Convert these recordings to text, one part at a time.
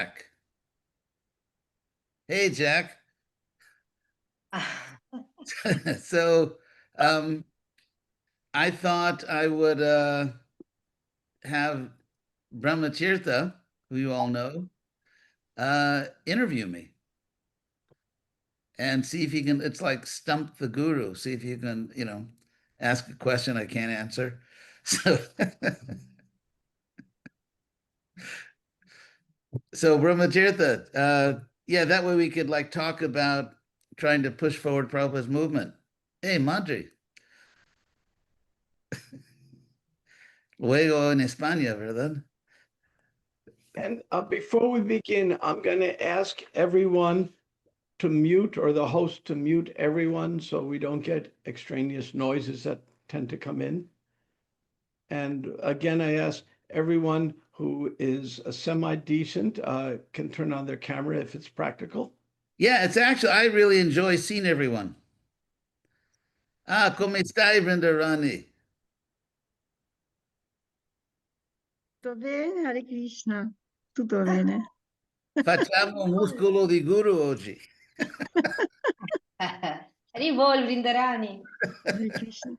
Jack. Hey, Jack. So, um, I thought I would have Brahmatirtha, who you all know, interview me and see if he can. It's like stump the guru. See if you can, ask a question I can't answer. So, so Brahmatirtha, yeah, that way we could like talk about trying to push forward Prabhupada's movement. Hey, Madri, luego en España, ¿verdad? And before we begin, I'm going to ask everyone to mute, or the host to mute everyone, so we don't get extraneous noises that tend to come in. And again, I ask everyone who is a semi-decent can turn on their camera if it's practical. Yeah, it's actually, I really enjoy seeing everyone. Ah, come stai, Vrindarani? Tutto bene, Hare Krishna, tutto bene. Facciamo muscolo di guru oggi. Arrivo il Vrindarani. Hare Krishna.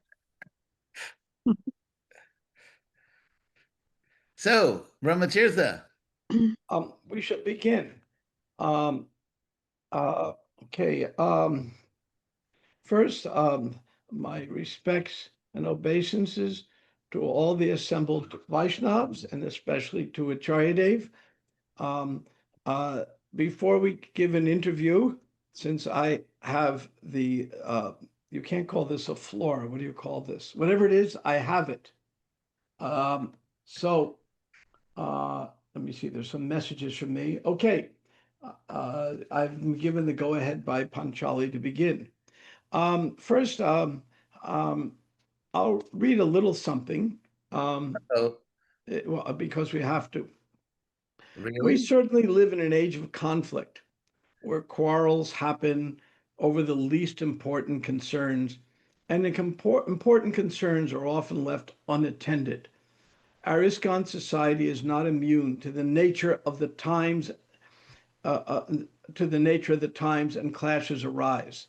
So, Brahmatirtha. We should begin. Okay. First, my respects and obeisances to all the assembled Vaishnavas, and especially to Acaryadeva. Before we give an interview, since I have the, you can't call this a floor. What do you call this? Whatever it is, I have it. Let me see, there's some messages from me. Okay. I've been given the go-ahead by Panchali to begin. First, I'll read a little something, Oh, well, because we have to. We really? certainly live in an age of conflict where quarrels happen over the least important concerns, and the important concerns are often left unattended. Our ISKCON society is not immune to the nature of the times, and clashes arise.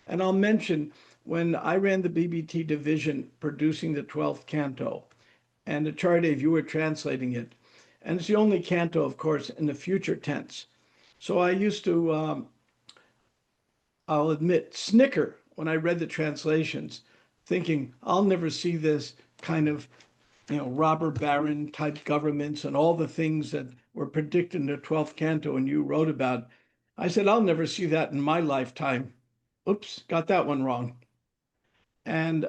And I'll mention, when I ran the BBT division producing the 12th canto, and Acaryadeva, you were translating it, and it's the only canto, of course, in the future tense. So I used to, I'll admit, snicker when I read the translations, thinking I'll never see this kind of, robber baron type governments and all the things that were predicted in the 12th canto and you wrote about. I said, I'll never see that in my lifetime. Oops, got that one wrong. And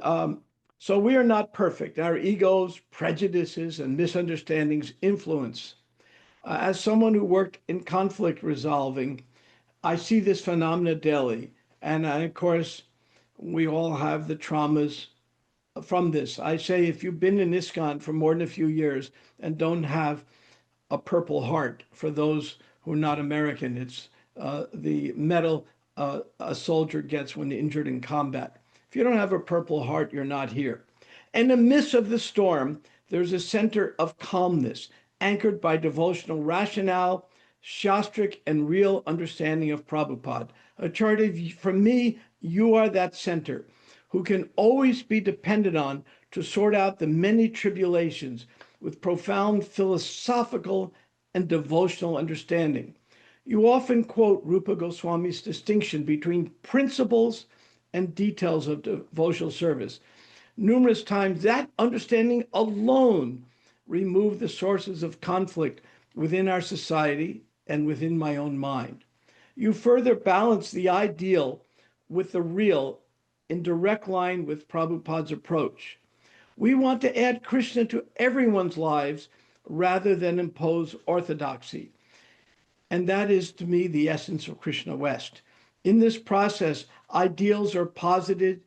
so we are not perfect. Our egos, prejudices, and misunderstandings influence. As someone who worked in conflict resolving, I see this phenomena daily. And of course, we all have the traumas from this. I say, if you've been in ISKCON for more than a few years and don't have a Purple Heart, for those who are not American, it's the medal a soldier gets when injured in combat. If you don't have a Purple Heart, you're not here. In the midst of the storm, there's a center of calmness, anchored by devotional rationale, shastric, and real understanding of Prabhupada. Acaryadeva, for me, you are that center who can always be depended on to sort out the many tribulations with profound philosophical and devotional understanding. You often quote Rupa Goswami's distinction between principles and details of devotional service. Numerous times, that understanding alone removed the sources of conflict within our society and within my own mind. You further balance the ideal with the real in direct line with Prabhupada's approach. We want to add Krishna to everyone's lives rather than impose orthodoxy. And that is, to me, the essence of Krishna West. In this process, ideals are posited,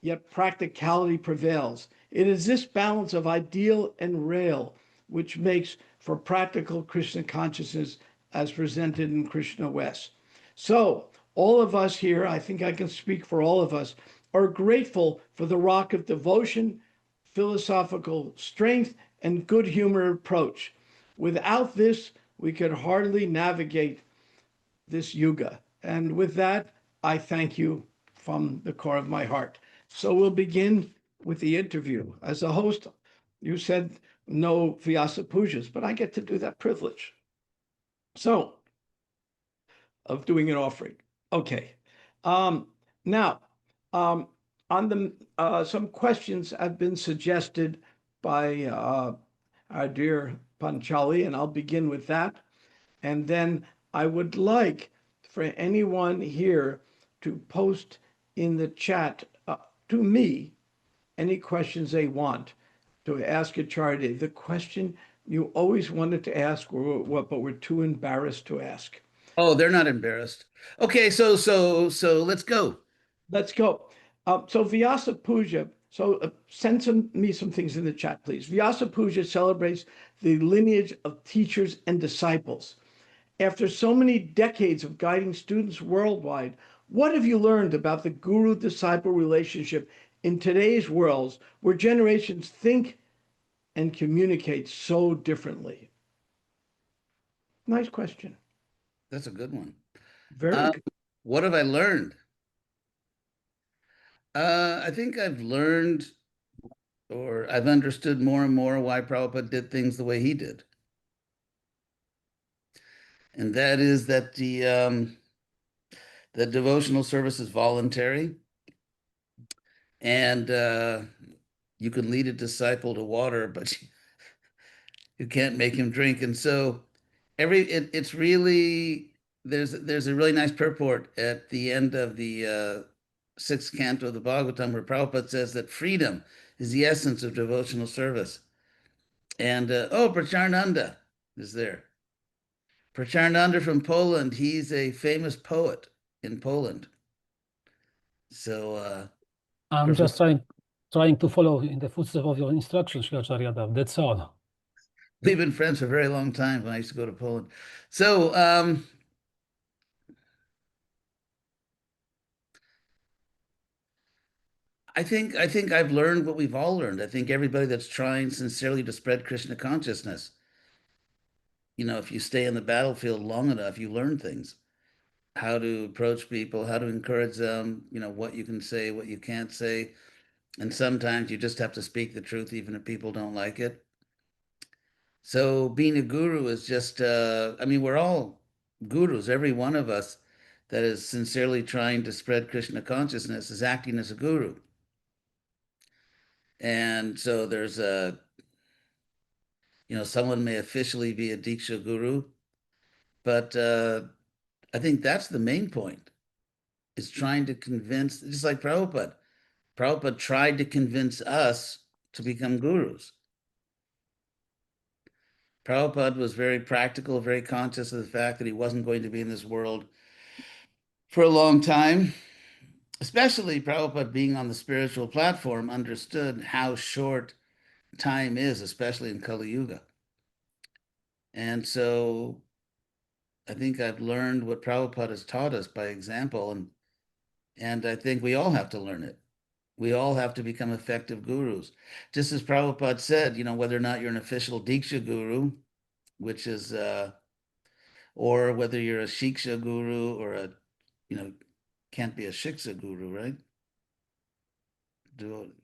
yet practicality prevails. It is this balance of ideal and real which makes for practical Krishna consciousness as presented in Krishna West. So, all of us here, I think I can speak for all of us, are grateful for the rock of devotion, philosophical strength, and good humor approach. Without this, we could hardly navigate this yuga. And with that, I thank you from the core of my heart. So we'll begin with the interview. As a host, you said no Vyasa Pujas, but I get to do that privilege. So, of doing an offering. Okay. Now, on the some questions have been suggested by our dear Panchali, and I'll begin with that. And then I would like for anyone here to post in the chat to me any questions they want to ask Acaryadeva. The question you always wanted to ask, but were too embarrassed to ask. Oh, they're not embarrassed. Okay, so let's go. Let's go. So Vyasa Puja. So send me some things in the chat, please. Vyasa Puja celebrates the lineage of teachers and disciples. After so many decades of guiding students worldwide, what have you learned about the guru-disciple relationship in today's world where generations think and communicate so differently? Nice question. That's a good one. Very good. What have I learned? I think I've learned, or I've understood more and more why Prabhupada did things the way he did. And that is that the devotional service is voluntary, and you can lead a disciple to water, but you can't make him drink. And so it's really there's a really nice purport at the end of the sixth canto of the Bhagavatam where Prabhupada says that freedom is the essence of devotional service. And Pracharnanda is there. Pracharnanda from Poland, he's a famous poet in Poland. So I'm just trying to follow in the footsteps of your instructions, Acaryadeva. That's all. we've been friends for a very long time when I used to go to Poland. So I think I've learned what we've all learned. I think everybody that's trying sincerely to spread Krishna consciousness, if you stay in the battlefield long enough, you learn things. How to approach people, how to encourage them, what you can say, what you can't say. And sometimes you just have to speak the truth, even if people don't like it. So being a guru is just, we're all gurus. Every one of us that is sincerely trying to spread Krishna consciousness is acting as a guru. And so there's someone may officially be a Diksha guru, but I think that's the main point, is trying to convince, just like Prabhupada. Prabhupada tried to convince us to become gurus. Prabhupada was very practical, very conscious of the fact that he wasn't going to be in this world for a long time. Especially Prabhupada being on the spiritual platform understood how short time is, especially in Kali Yuga. And so I think I've learned what Prabhupada has taught us by example, and I think we all have to learn it. We all have to become effective gurus. Just as Prabhupada said, whether or not you're an official Diksha guru, which is, or whether you're a Shiksha guru or can't be a Shiksha guru, right?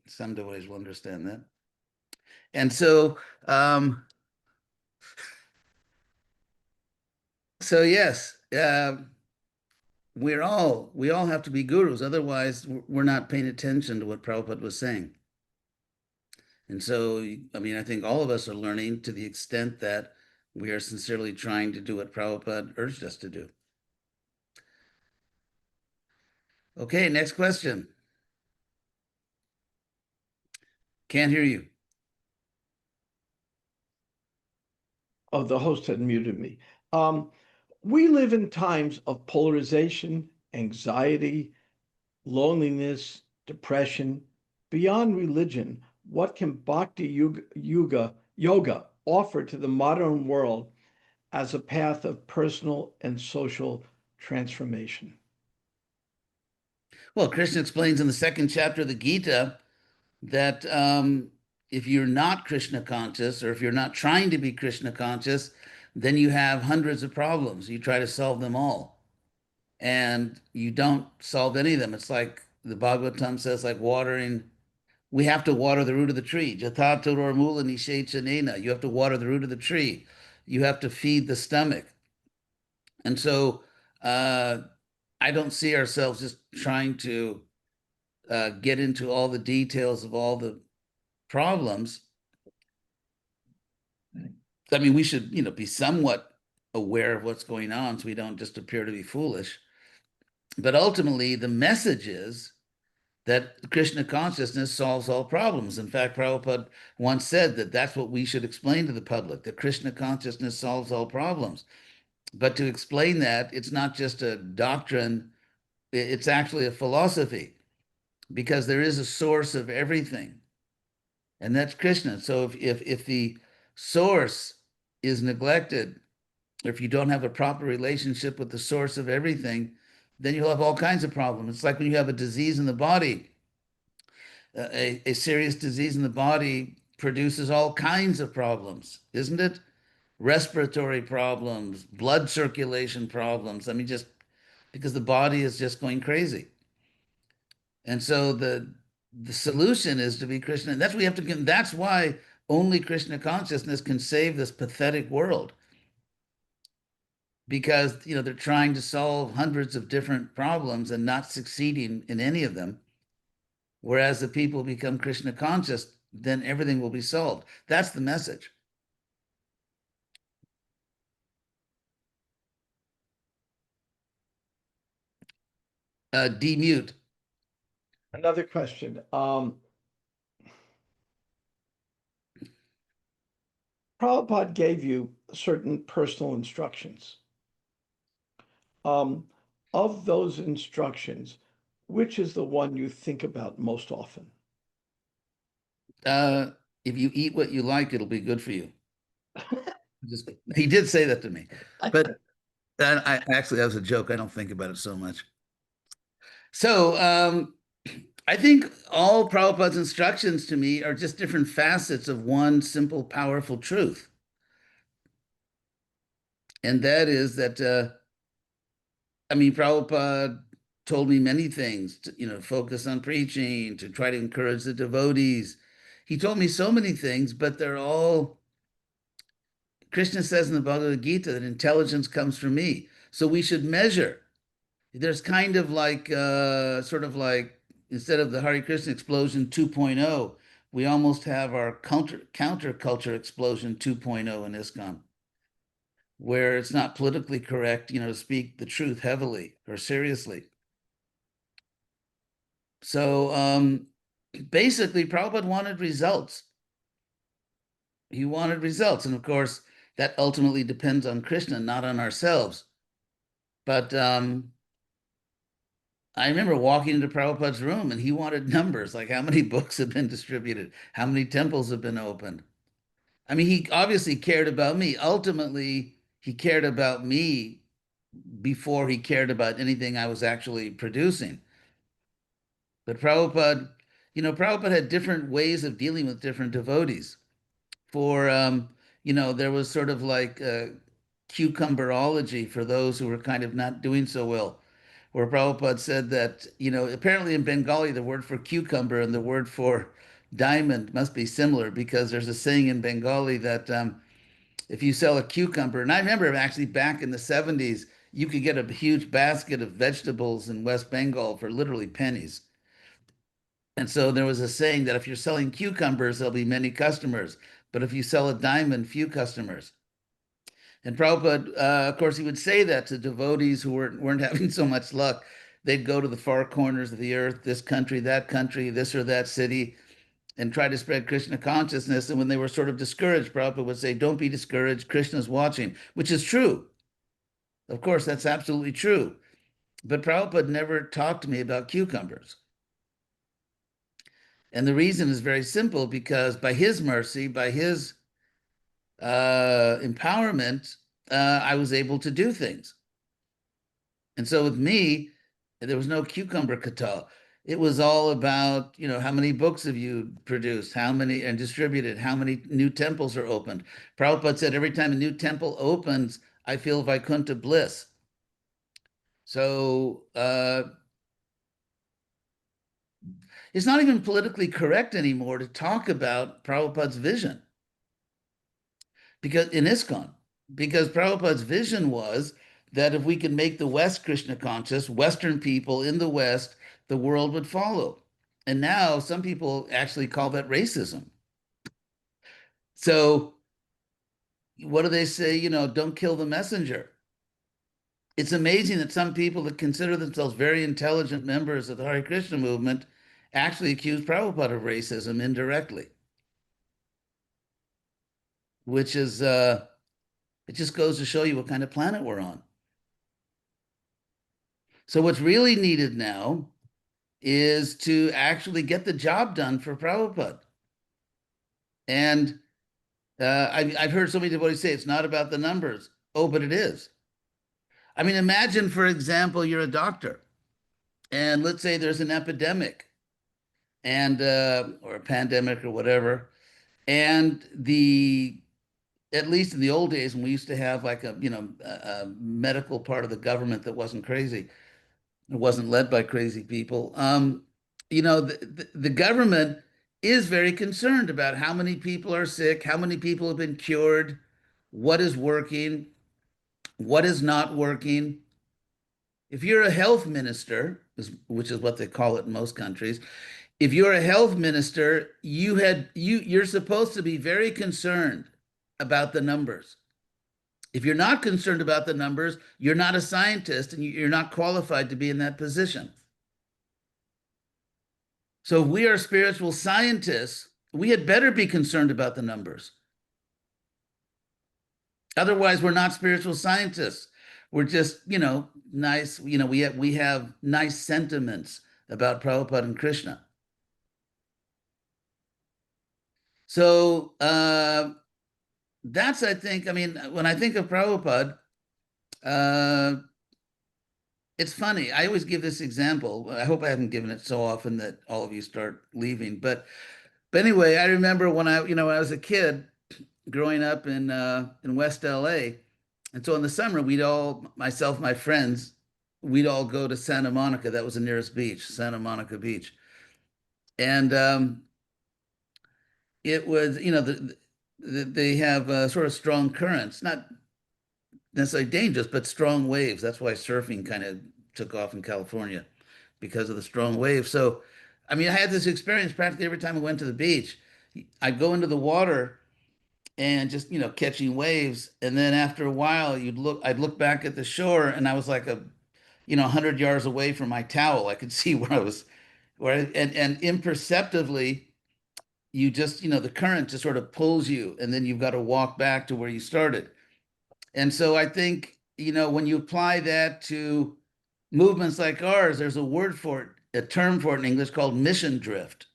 Some devotees will understand that. And so, yes, we all have to be gurus. Otherwise, we're not paying attention to what Prabhupada was saying. And so, I think all of us are learning to the extent that we are sincerely trying to do what Prabhupada urged us to do. Okay, next question. Can't hear you. Oh, the host had muted me. We live in times of polarization, anxiety, loneliness, depression. Beyond religion, what can Bhakti yoga offer to the modern world as a path of personal and social transformation? Well, Krishna explains in the second chapter of the Gita that if you're not Krishna conscious, or if you're not trying to be Krishna conscious, then you have hundreds of problems. You try to solve them all, and you don't solve any of them. It's like the Bhagavatam says, like watering. We have to water the root of the tree. Jatha toror mula nishechanena. You have to water the root of the tree. You have to feed the stomach. And so I don't see ourselves just trying to get into all the details of all the problems. I mean, we should, be somewhat aware of what's going on so we don't just appear to be foolish. But ultimately, the message is that Krishna consciousness solves all problems. In fact, Prabhupada once said that that's what we should explain to the public, that Krishna consciousness solves all problems. But to explain that, it's not just a doctrine, it's actually a philosophy, because there is a source of everything, and that's Krishna. So if the source is neglected, or if you don't have a proper relationship with the source of everything, then you'll have all kinds of problems. It's like when you have a disease in the body, a serious disease in the body produces all kinds of problems, isn't it? Respiratory problems, blood circulation problems. I mean, just because the body is just going crazy. And so the solution is to be Krishna. And that's what we have to get. That's why only Krishna consciousness can save this pathetic world. Because they're trying to solve hundreds of different problems and not succeeding in any of them. Whereas the people become Krishna conscious, then everything will be solved. That's the message. Demute. Another question. Prabhupada gave you certain personal instructions. Of those instructions, which is the one you think about most often? If you eat what you like, it'll be good for you. He did say that to me, but I actually, that was a joke. I don't think about it so much. So I think all Prabhupada's instructions to me are just different facets of one simple, powerful truth. And that is that, I mean, Prabhupada told me many things, to, focus on preaching, to try to encourage the devotees. He told me so many things, but they're all, Krishna says in the Bhagavad Gita that intelligence comes from me. So we should measure. There's kind of like, sort of like, instead of the Hare Krishna explosion 2.0, we almost have our counterculture explosion 2.0 in ISKCON, where it's not politically correct, to speak the truth heavily or seriously. So basically, Prabhupada wanted results. He wanted results. And of course, that ultimately depends on Krishna, not on ourselves. But I remember walking into Prabhupada's room and he wanted numbers, like how many books have been distributed, how many temples have been opened. I mean, he obviously cared about me. Ultimately, he cared about me before he cared about anything I was actually producing. But Prabhupada had different ways of dealing with different devotees. There was sort of like cucumberology for those who were kind of not doing so well, where Prabhupada said that, apparently in Bengali, the word for cucumber and the word for diamond must be similar, because there's a saying in Bengali that if you sell a cucumber, and I remember actually back in the 70s, you could get a huge basket of vegetables in West Bengal for literally pennies. And so there was a saying that if you're selling cucumbers, there'll be many customers. But if you sell a diamond, few customers. And Prabhupada, of course, he would say that to devotees who weren't having so much luck. They'd go to the far corners of the earth, this country, this or that city, and try to spread Krishna consciousness. And when they were sort of discouraged, Prabhupada would say, "Don't be discouraged. Krishna's watching," which is true. Of course, that's absolutely true. But Prabhupada never talked to me about cucumbers. And the reason is very simple, because by his mercy, by his empowerment, I was able to do things. And so with me, there was no cucumber kata. It was all about, how many books have you produced, how many and distributed, how many new temples are opened. Prabhupada said every time a new temple opens, I feel Vaikuntha bliss. So it's not even politically correct anymore to talk about Prabhupada's vision because in ISKCON, because Prabhupada's vision was that if we could make the West Krishna conscious, Western people in the West, the world would follow. And now some people actually call that racism. So what do they say? Don't kill the messenger. It's amazing that some people that consider themselves very intelligent members of the Hare Krishna movement actually accuse Prabhupada of racism indirectly, which is, it just goes to show you what kind of planet we're on. So what's really needed now is to actually get the job done for Prabhupada. And I've heard so many devotees say it's not about the numbers. Oh, but it is. I mean, imagine, for example, you're a doctor, and let's say there's an epidemic, and or a pandemic or whatever, and at least in the old days when we used to have like a medical part of the government that wasn't crazy, it wasn't led by crazy people. The government is very concerned about how many people are sick, how many people have been cured, what is working, what is not working. If you're a health minister, which is what they call it in most countries, if you're a health minister, you're supposed to be very concerned about the numbers. If you're not concerned about the numbers, you're not a scientist and you're not qualified to be in that position. So if we are spiritual scientists, we had better be concerned about the numbers. Otherwise, we're not spiritual scientists. We're just, nice, we have nice sentiments about Prabhupada and Krishna. So that's, I think, I mean, when I think of Prabhupada, it's funny. I always give this example. I hope I haven't given it so often that all of you start leaving. But anyway, I remember when when I was a kid growing up in West LA, and so in the summer we'd all, myself, my friends, we'd all go to Santa Monica. That was the nearest beach, Santa Monica Beach, and it was they have sort of strong currents, not necessarily dangerous, but strong waves. That's why surfing kind of took off in California because of the strong waves. So, I mean, I had this experience practically every time I went to the beach. I'd go into the water and just, catching waves. And then after a while, I'd look back at the shore and I was like 100 yards away from my towel. I could see where I was, and imperceptibly, you just, the current just sort of pulls you and then you've got to walk back to where you started. And so I think, when you apply that to movements like ours, there's a word for it, a term for it in English called mission drift.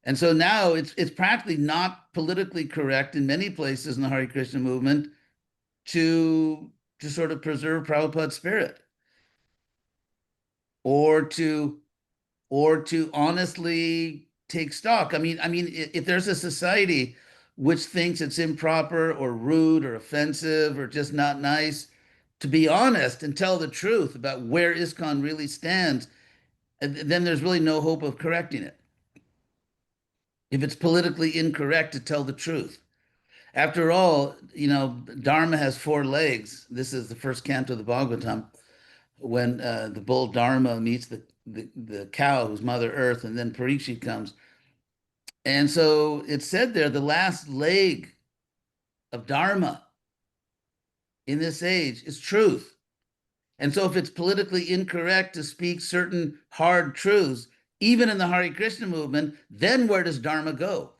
And so now it's practically not politically correct in many places in the Hare Krishna movement to sort of preserve Prabhupada's spirit or to honestly take stock. I mean, if there's a society which thinks it's improper or rude or offensive or just not nice, to be honest and tell the truth about where ISKCON really stands, and then there's really no hope of correcting it. If it's politically incorrect to tell the truth. After all, Dharma has four legs. This is the first canto of the Bhagavatam, when the bull Dharma meets the cow who's Mother Earth, and then Parikshit comes. And so it's said there, the last leg of Dharma in this age is truth. And so if it's politically incorrect to speak certain hard truths, even in the Hare Krishna movement, then where does Dharma go?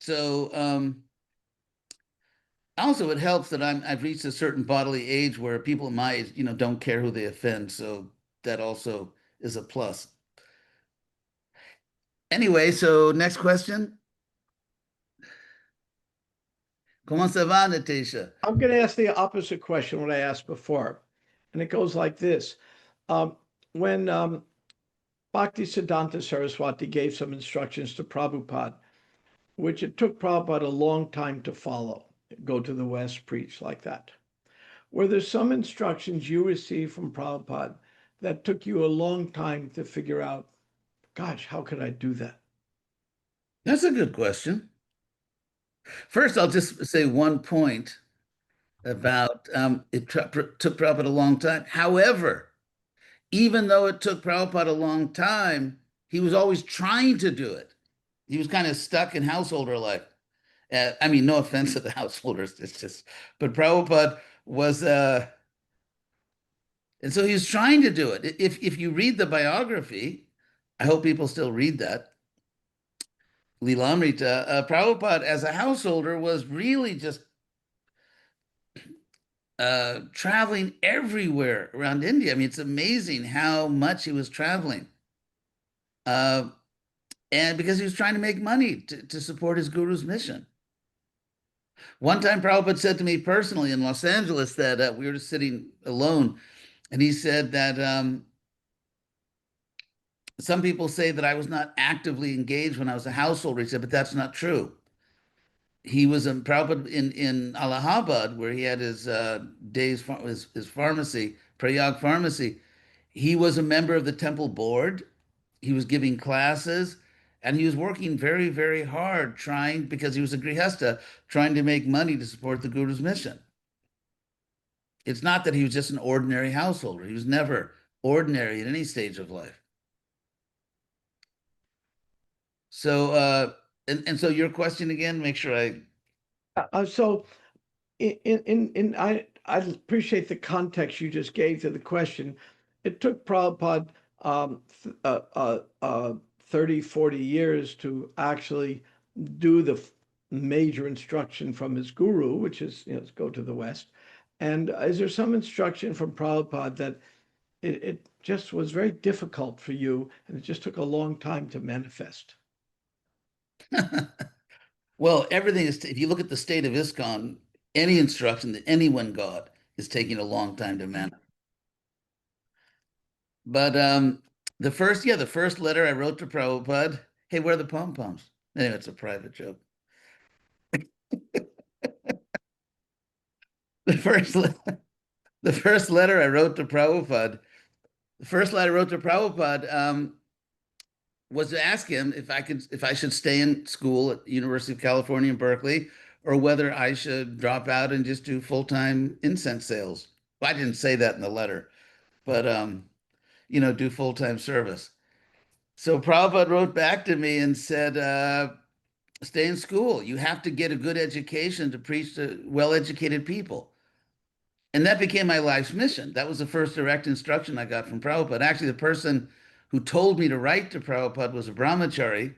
So also it helps that I've reached a certain bodily age where people my age, don't care who they offend. So that also is a plus. Anyway, so next question. Comment ça va, Natasha? I'm going to ask the opposite question what I asked before, and it goes like this. When Bhaktisiddhanta Saraswati gave some instructions to Prabhupada, which it took Prabhupada a long time to follow, go to the West, preach like that. Were there some instructions you received from Prabhupada that took you a long time to figure out, gosh, how could I do that? That's a good question. First, I'll just say one point about it took Prabhupada a long time. However, even though it took Prabhupada a long time, he was always trying to do it. He was kind of stuck in householder life. I mean, no offense to the householders, it's just, but Prabhupada was, and so he was trying to do it. If you read the biography, I hope people still read that. Lilamrita, Prabhupada as a householder was really just traveling everywhere around India. I mean, it's amazing how much he was traveling. Uh, and because he was trying to make money to support his guru's mission. One time, Prabhupada said to me personally in Los Angeles that we were just sitting alone, and he said that some people say that I was not actively engaged when I was a householder. He said, but that's not true. He was in Prabhupada in Allahabad, where he had his his pharmacy, Prayag Pharmacy. He was a member of the temple board. He was giving classes, and he was working very, very hard trying, because he was a grihasta, trying to make money to support the Guru's mission. It's not that he was just an ordinary householder. He was never ordinary at any stage of life. So, and so your question again, make sure So I appreciate the context you just gave to the question. It took Prabhupada 30, 40 years to actually do the major instruction from his guru, which is, go to the West. And is there some instruction from Prabhupada that it just was very difficult for you and it just took a long time to manifest? Well, everything is, if you look at the state of ISKCON, any instruction that anyone got is taking a long time to manifest. But the first letter I wrote to Prabhupada, hey, where are the pom-poms? Anyway, it's a private joke. The first the first letter I wrote to Prabhupada, was to ask him if I should stay in school at the University of California in Berkeley, or whether I should drop out and just do full-time incense sales. Well, I didn't say that in the letter, but do full-time service. So Prabhupada wrote back to me and said, stay in school. You have to get a good education to preach to well-educated people. And that became my life's mission. That was the first direct instruction I got from Prabhupada. Actually, the person who told me to write to Prabhupada was a brahmachari,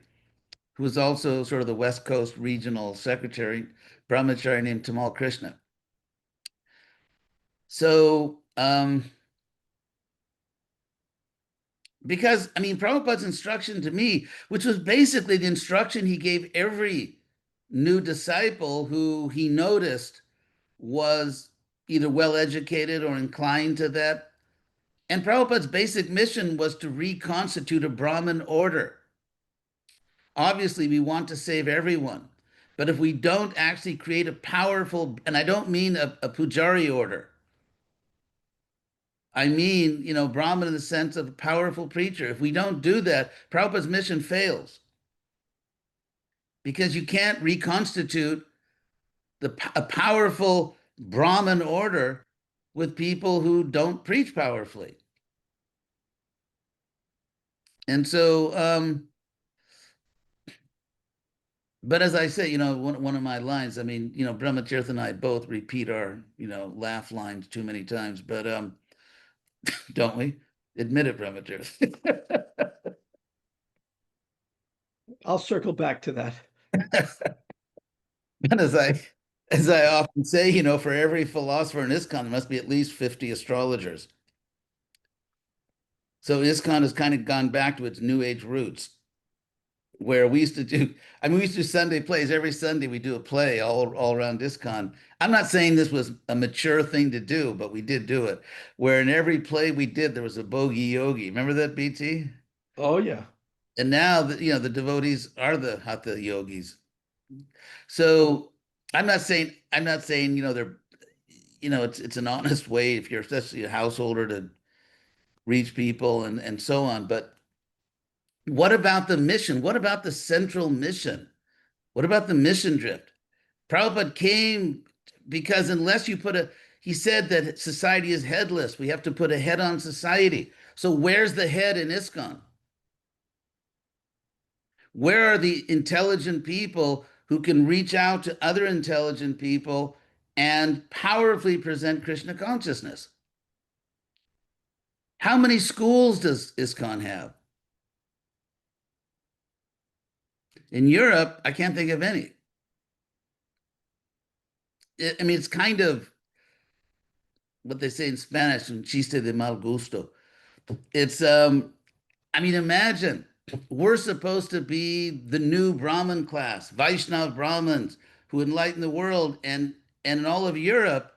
who was also sort of the West Coast regional secretary, brahmachari named Tamal Krishna. So, because, I mean, Prabhupada's instruction to me, which was basically the instruction he gave every new disciple who he noticed was either well-educated or inclined to that. And Prabhupada's basic mission was to reconstitute a Brahmin order. Obviously, we want to save everyone. But if we don't actually create a powerful, and I don't mean a Pujari order, I mean, Brahmin in the sense of a powerful preacher. If we don't do that, Prabhupada's mission fails. Because you can't reconstitute a powerful Brahmin order with people who don't preach powerfully. And so, but as I say, one of my lines, I mean, Brahmatirtha and I both repeat our, laugh lines too many times, but don't we? Admit it, Brahmatirtha. I'll circle back to that. And as I often say, for every philosopher in ISKCON, there must be at least 50 astrologers. So ISKCON has kind of gone back to its New Age roots. where we used to do, I mean, we used to do Sunday plays. Every Sunday we do a play all around ISKCON. I'm not saying this was a mature thing to do, but we did do it. Where in every play we did, there was a bogey yogi. Remember that, BT? Oh, yeah. And now the devotees are the hatha yogis. So I'm not saying, they're, it's an honest way if you're especially a householder to reach people and so on. But what about the mission? What about the central mission? What about the mission drift? Prabhupada came because unless you he said that society is headless. We have to put a head on society. So where's the head in ISKCON? Where are the intelligent people who can reach out to other intelligent people and powerfully present Krishna consciousness? How many schools does ISKCON have? In Europe, I can't think of any. I mean, it's kind of what they say in Spanish, un chiste de mal gusto. It's, I mean, imagine we're supposed to be the new Brahmin class, Vaishnav Brahmins who enlighten the world. And in all of Europe,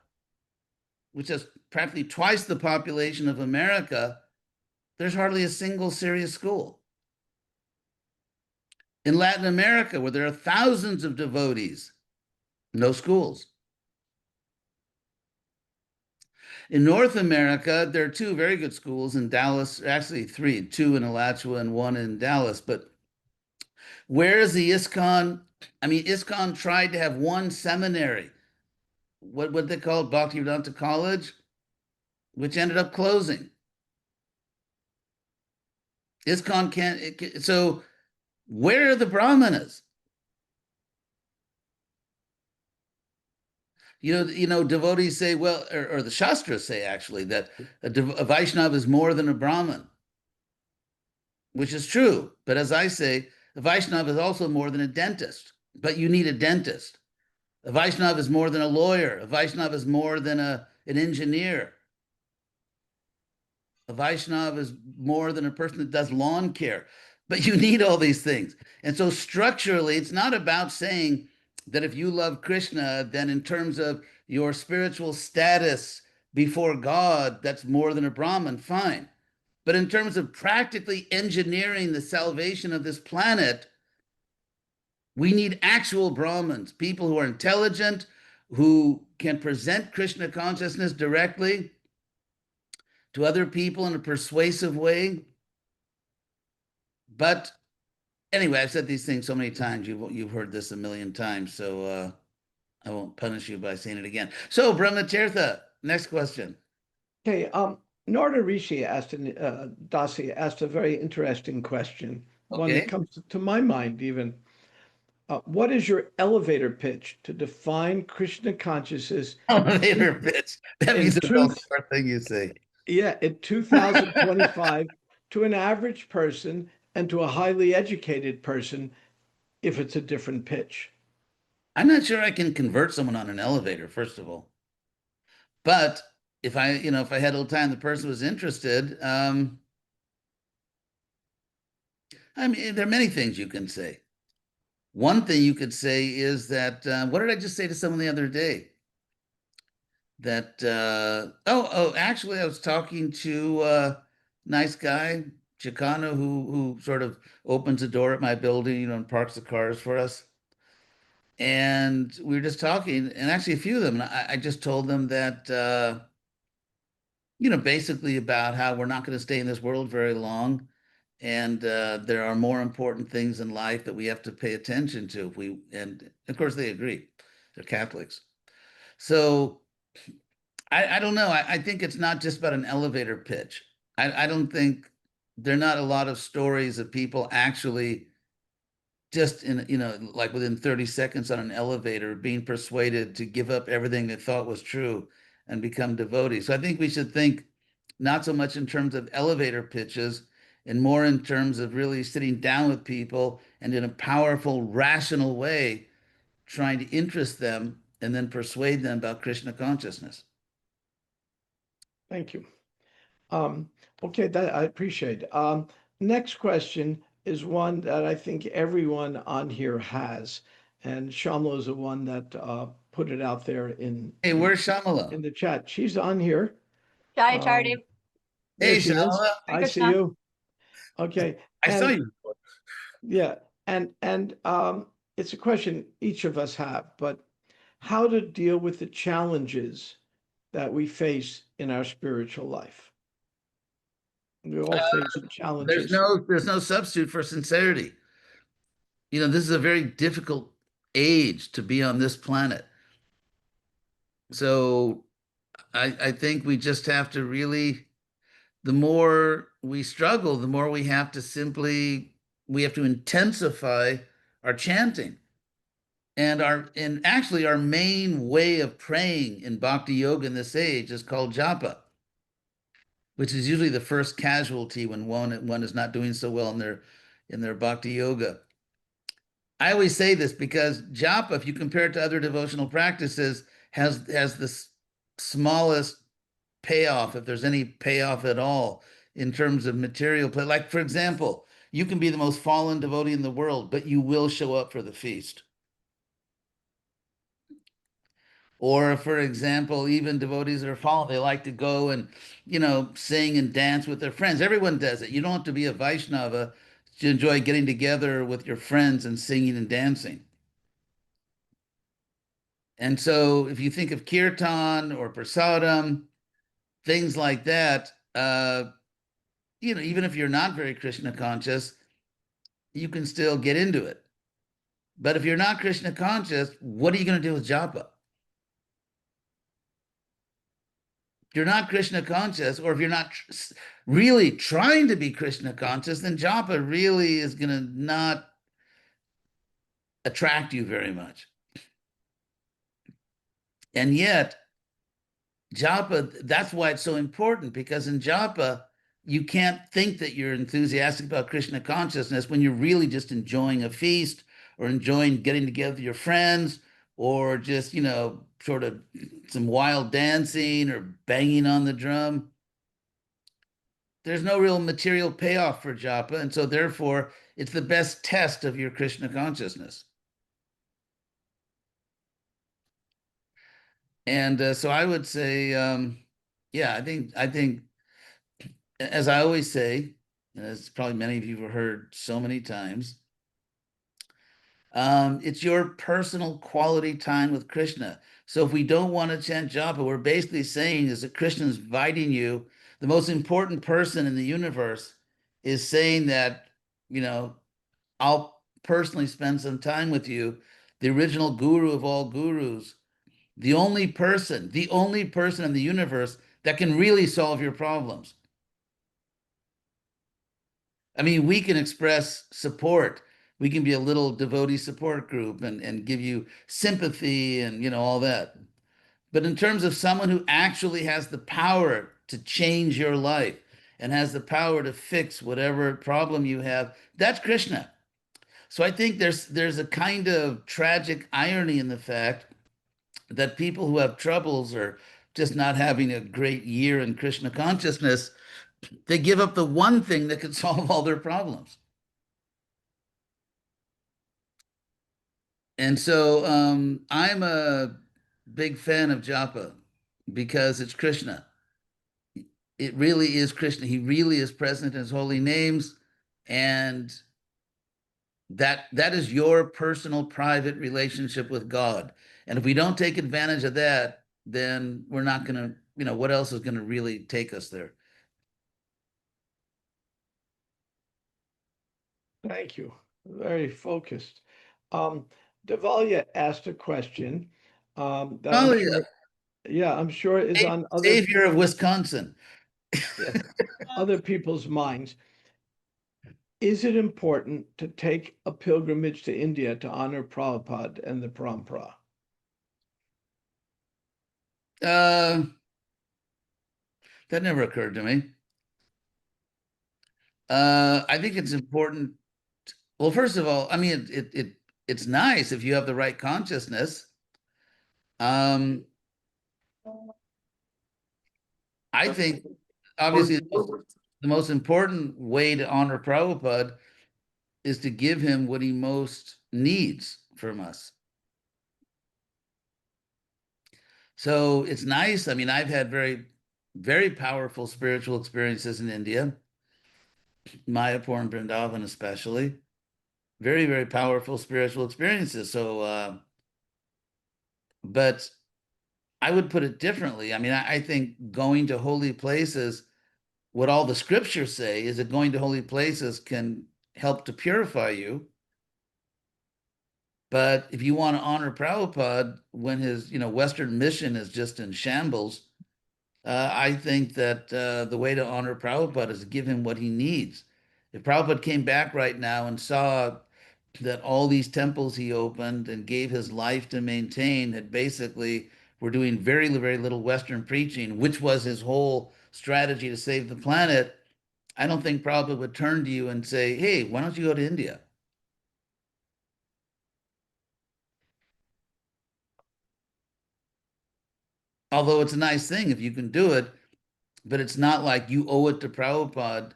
which has practically twice the population of America, there's hardly a single serious school. In Latin America, where there are thousands of devotees, no schools. In North America, there are two very good schools in Dallas, actually three, two in Alachua and one in Dallas. But where is the ISKCON? I mean, ISKCON tried to have one seminary, what they call it, Bhaktivedanta College, which ended up closing. ISKCON can't, so where are the Brahmanas? Devotees say, well, or the Shastras say actually that a Vaishnava is more than a Brahmin, which is true. But as I say, a Vaishnava is also more than a dentist, but you need a dentist. A Vaishnava is more than a lawyer. A Vaishnava is more than an engineer. A Vaishnava is more than a person that does lawn care. But you need all these things. And so structurally, it's not about saying that if you love Krishna, then in terms of your spiritual status before God, that's more than a Brahmin, fine. But in terms of practically engineering the salvation of this planet, we need actual Brahmins, people who are intelligent, who can present Krishna consciousness directly to other people in a persuasive way. But anyway, I've said these things so many times. You've heard this a million times, so I won't punish you by saying it again. So Brahmatirtha, next question. Okay, Narada Rishi asked, Dasi asked a very interesting question, one that Okay. comes to my mind even. What is your elevator pitch to define Krishna consciousness Elevator pitch. That in means the truth? most short thing you say. Yeah, in 2025 to an average person and to a highly educated person if it's a different pitch? I'm not sure I can convert someone on an elevator, first of all. But if I had a little time, the person was interested. I mean, there are many things you can say. One thing you could say is that, what did I just say to someone the other day? That, actually, I was talking to a nice guy, Chicano, who sort of opens the door at my building, and parks the cars for us. And we were just talking, and actually a few of them, and I just told them that, basically about how we're not going to stay in this world very long. And there are more important things in life that we have to pay attention to. And of course they agree. They're Catholics. So I don't know. I think it's not just about an elevator pitch. I don't think there are not a lot of stories of people actually just like within 30 seconds on an elevator being persuaded to give up everything they thought was true and become devotees. So I think we should think not so much in terms of elevator pitches and more in terms of really sitting down with people and in a powerful, rational way, trying to interest them and then persuade them about Krishna consciousness. Thank you. Okay, that I appreciate. Next question is one that I think everyone on here has. And Shamla is the one that put it out there Hey, where's Shamala? in the chat. She's on here. Chai, Um, Charlie. there Hey, she is. Shamala. I see Krishna. you. Okay. I saw And you before. yeah, and it's a question each of us have, but how to deal with the challenges that we face in our spiritual life. We all face challenges. There's no substitute for sincerity. You know, this is a very difficult age to be on this planet. So I think we just have to really, the more we struggle, the more we have to we have to intensify our chanting. And actually our main way of praying in bhakti yoga in this age is called japa, which is usually the first casualty when one is not doing so well in their bhakti yoga. I always say this because japa, if you compare it to other devotional practices, has the smallest payoff, if there's any payoff at all, in terms of material play. Like, for example, you can be the most fallen devotee in the world, but you will show up for the feast. Or, for example, even devotees that are fallen, they like to go and, sing and dance with their friends. Everyone does it. You don't have to be a Vaishnava to enjoy getting together with your friends and singing and dancing. And so if you think of kirtan or prasadam, things like that, even if you're not very Krishna conscious, you can still get into it. But if you're not Krishna conscious, what are you going to do with japa? If you're not Krishna conscious, or if you're not really trying to be Krishna conscious, then japa really is going to not attract you very much. And yet, japa, that's why it's so important, because in japa, you can't think that you're enthusiastic about Krishna consciousness when you're really just enjoying a feast or enjoying getting together with your friends or just, sort of some wild dancing or banging on the drum. There's no real material payoff for japa, and so therefore it's the best test of your Krishna consciousness. And so I would say, yeah, I think, as I always say, and as probably many of you have heard so many times, it's your personal quality time with Krishna. So if we don't want to chant japa, we're basically saying is that Krishna's inviting you. The most important person in the universe is saying that, I'll personally spend some time with you, the original guru of all gurus, the only person in the universe that can really solve your problems. I mean, we can express support. We can be a little devotee support group and give you sympathy and, all that. But in terms of someone who actually has the power to change your life and has the power to fix whatever problem you have, that's Krishna. So I think there's a kind of tragic irony in the fact that people who have troubles or just not having a great year in Krishna consciousness, they give up the one thing that could solve all their problems. And so I'm a big fan of japa because it's Krishna. It really is Krishna. He really is present in his holy names, and that is your personal private relationship with God. And if we don't take advantage of that, then we're not going to, what else is going to really take us there? Thank you. Very focused. Devalia asked a question that I'm Oh, sure, yeah, I'm sure is on Savior of Wisconsin. yes, other people's minds. Is it important to take a pilgrimage to India to honor Prabhupada and the Parampara? Uh, that never occurred to me. I think it's important. Well, first of all, I mean, it's nice if you have the right consciousness. Um, I think obviously the most important way to honor Prabhupada is to give him what he most needs from us. So it's nice. I mean, I've had very, very powerful spiritual experiences in India, Mayapur and Vrindavan especially. Very, very powerful spiritual experiences. So, but I would put it differently. I mean, I think going to holy places, what all the scriptures say is that going to holy places can help to purify you. But if you want to honor Prabhupada when his, Western mission is just in shambles, I think that the way to honor Prabhupada is to give him what he needs. If Prabhupada came back right now and saw that all these temples he opened and gave his life to maintain had basically were doing very, very little Western preaching, which was his whole strategy to save the planet, I don't think Prabhupada would turn to you and say, hey, why don't you go to India? Although it's a nice thing if you can do it, but it's not like you owe it to Prabhupada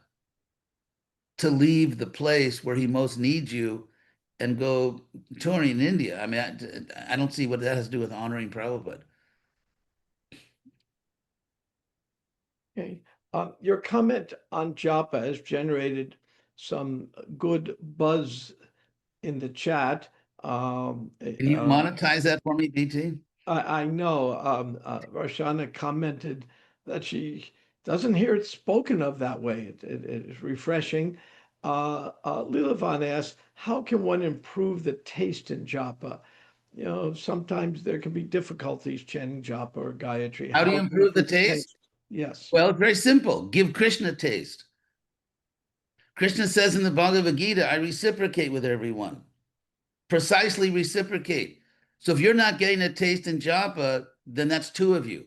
to leave the place where he most needs you and go touring in India. I mean, I don't see what that has to do with honoring Prabhupada. Okay. Your comment on japa has generated some good buzz in the chat. Can you monetize that for me, BT? I know Roshana commented that she doesn't hear it spoken of that way. It is refreshing. Lilavan asks, how can one improve the taste in japa? Sometimes there can be difficulties chanting japa or Gayatri. How do you improve the taste? Yes. Well, it's very simple. Give Krishna taste. Krishna says in the Bhagavad Gita, I reciprocate with everyone. Precisely reciprocate. So if you're not getting a taste in japa, then that's two of you,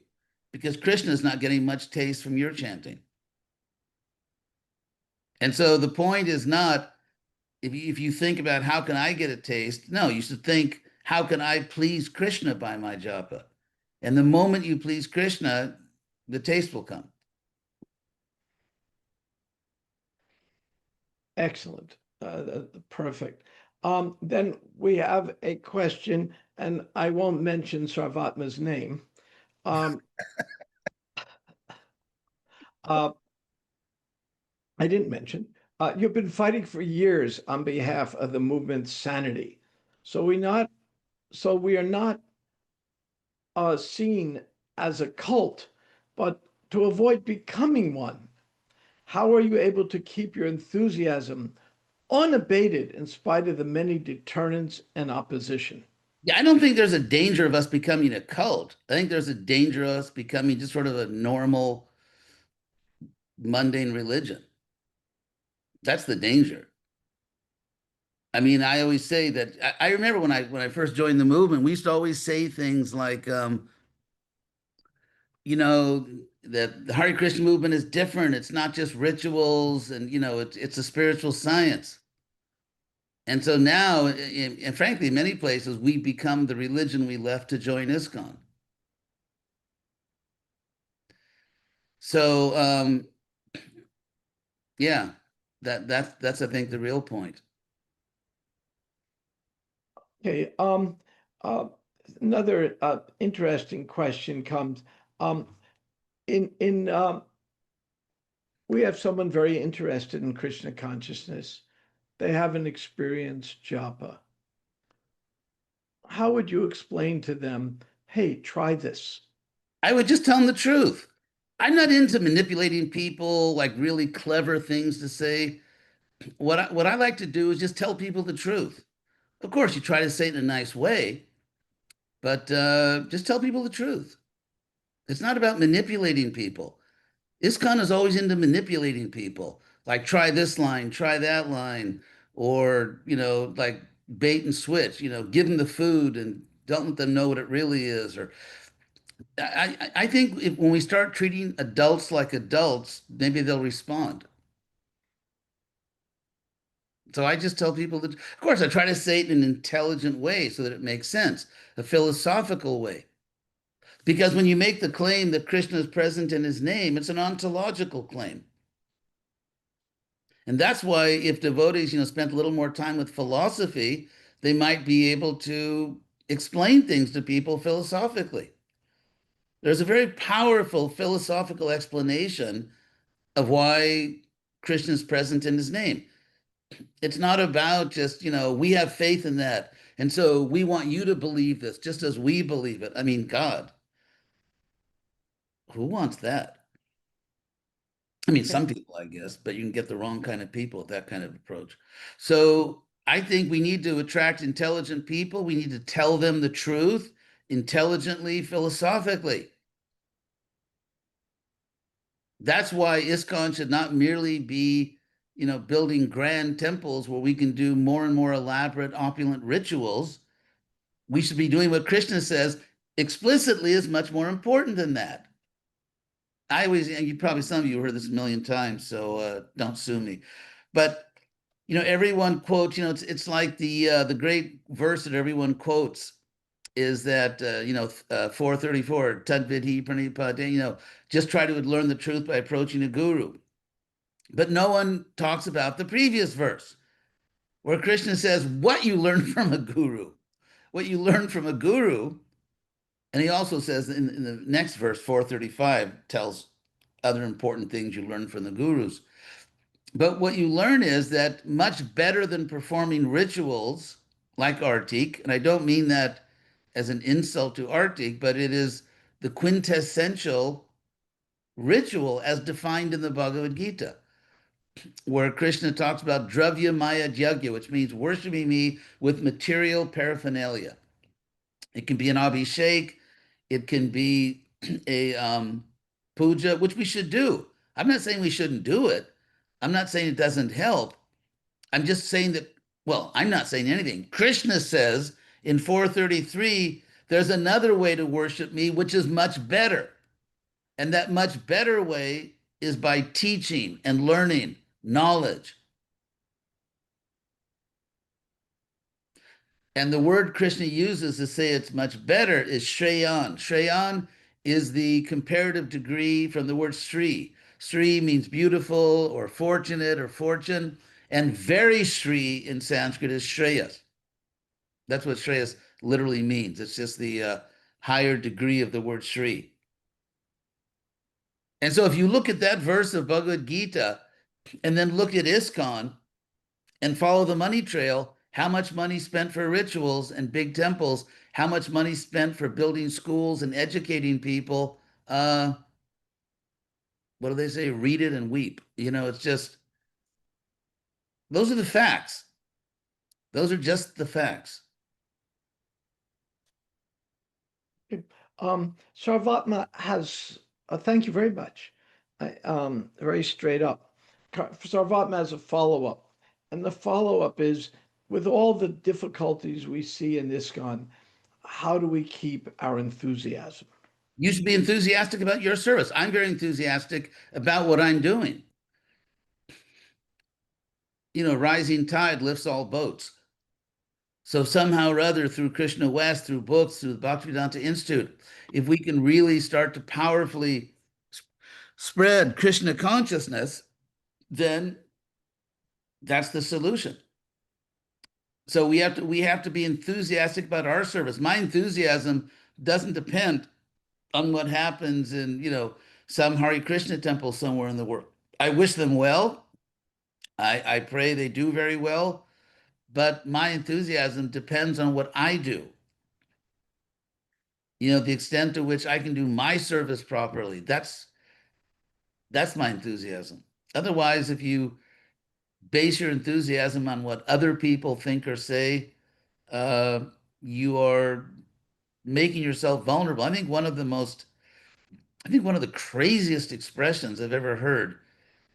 because Krishna is not getting much taste from your chanting. And so the point is not if you think about how can I get a taste, no, you should think, how can I please Krishna by my japa? And the moment you please Krishna, the taste will come. Excellent. Perfect. Then we have a question, and I won't mention Sarvatma's name. Um, I didn't mention. You've been fighting for years on behalf of the movement's sanity. So we are not seen as a cult, but to avoid becoming one. How are you able to keep your enthusiasm unabated in spite of the many deterrents and opposition? Yeah, I don't think there's a danger of us becoming a cult. I think there's a danger of us becoming just sort of a normal, mundane religion. That's the danger. I mean, I always say that I remember when I first joined the movement, we used to always say things like, you know, that the Hare Krishna movement is different. It's not just rituals, and it's a spiritual science. And so now, and frankly, in many places, we become the religion we left to join ISKCON. So, yeah, that's I think the real point. Okay. Another interesting question comes. We have someone very interested in Krishna consciousness. They haven't experienced japa. How would you explain to them, hey, try this? I would just tell them the truth. I'm not into manipulating people, like really clever things to say. What I like to do is just tell people the truth. Of course, you try to say it in a nice way, but just tell people the truth. It's not about manipulating people. ISKCON is always into manipulating people, like try this line, try that line, or like bait and switch. Give them the food and don't let them know what it really is. Or I think when we start treating adults like adults, maybe they'll respond. So I just tell people that, of course, I try to say it in an intelligent way so that it makes sense, a philosophical way. Because when you make the claim that Krishna is present in his name, it's an ontological claim. And that's why if devotees, spent a little more time with philosophy, they might be able to explain things to people philosophically. There's a very powerful philosophical explanation of why Krishna is present in his name. It's not about just, we have faith in that. And so we want you to believe this just as we believe it. I mean, God, who wants that? I mean, some people, I guess, but you can get the wrong kind of people with that kind of approach. So I think we need to attract intelligent people. We need to tell them the truth intelligently, philosophically. That's why ISKCON should not merely be, building grand temples where we can do more and more elaborate, opulent rituals. We should be doing what Krishna says explicitly is much more important than that. I always, and you probably, some of you heard this a million times, so don't sue me. But everyone quotes. It's like the great verse that everyone quotes is that 434 Tadvidhi Pranipade. Just try to learn the truth by approaching a guru. But no one talks about the previous verse where Krishna says what you learn from a guru. What you learn from a guru, and he also says in the next verse, 435, tells other important things you learn from the gurus. But what you learn is that much better than performing rituals like Artik, and I don't mean that as an insult to Artik, but it is the quintessential ritual as defined in the Bhagavad Gita, where Krishna talks about Dravya Maya Yagya, which means worshiping me with material paraphernalia. It can be an abhishek, it can be a puja, which we should do. I'm not saying we shouldn't do it. I'm not saying it doesn't help. I'm just saying that, well, I'm not saying anything. Krishna says in 433, there's another way to worship me, which is much better. And that much better way is by teaching and learning knowledge. And the word Krishna uses to say it's much better is Shreyan. Shreyan is the comparative degree from the word Sri. Sri means beautiful or fortunate or fortune. And very Sri in Sanskrit is Shreyas. That's what Shreyas literally means. It's just the higher degree of the word Sri. And so if you look at that verse of Bhagavad Gita and then look at ISKCON and follow the money trail, how much money spent for rituals and big temples, how much money spent for building schools and educating people. What do they say? Read it and weep. It's just, those are the facts. Those are just the facts. Sarvatma has, thank you very much, very straight up. Sarvatma has a follow-up, and the follow-up is, with all the difficulties we see in ISKCON, how do we keep our enthusiasm? You should be enthusiastic about your service. I'm very enthusiastic about what I'm doing. Rising tide lifts all boats. So somehow or other, through Krishna West, through books, through the Bhaktivedanta Institute, if we can really start to powerfully spread Krishna consciousness, then that's the solution. So we have to be enthusiastic about our service. My enthusiasm doesn't depend on what happens in some Hare Krishna temple somewhere in the world. I wish them well. I pray they do very well, but my enthusiasm depends on what I do. The extent to which I can do my service properly. That's my enthusiasm. Otherwise, if you base your enthusiasm on what other people think or say, you are making yourself vulnerable. I think one of the craziest expressions I've ever heard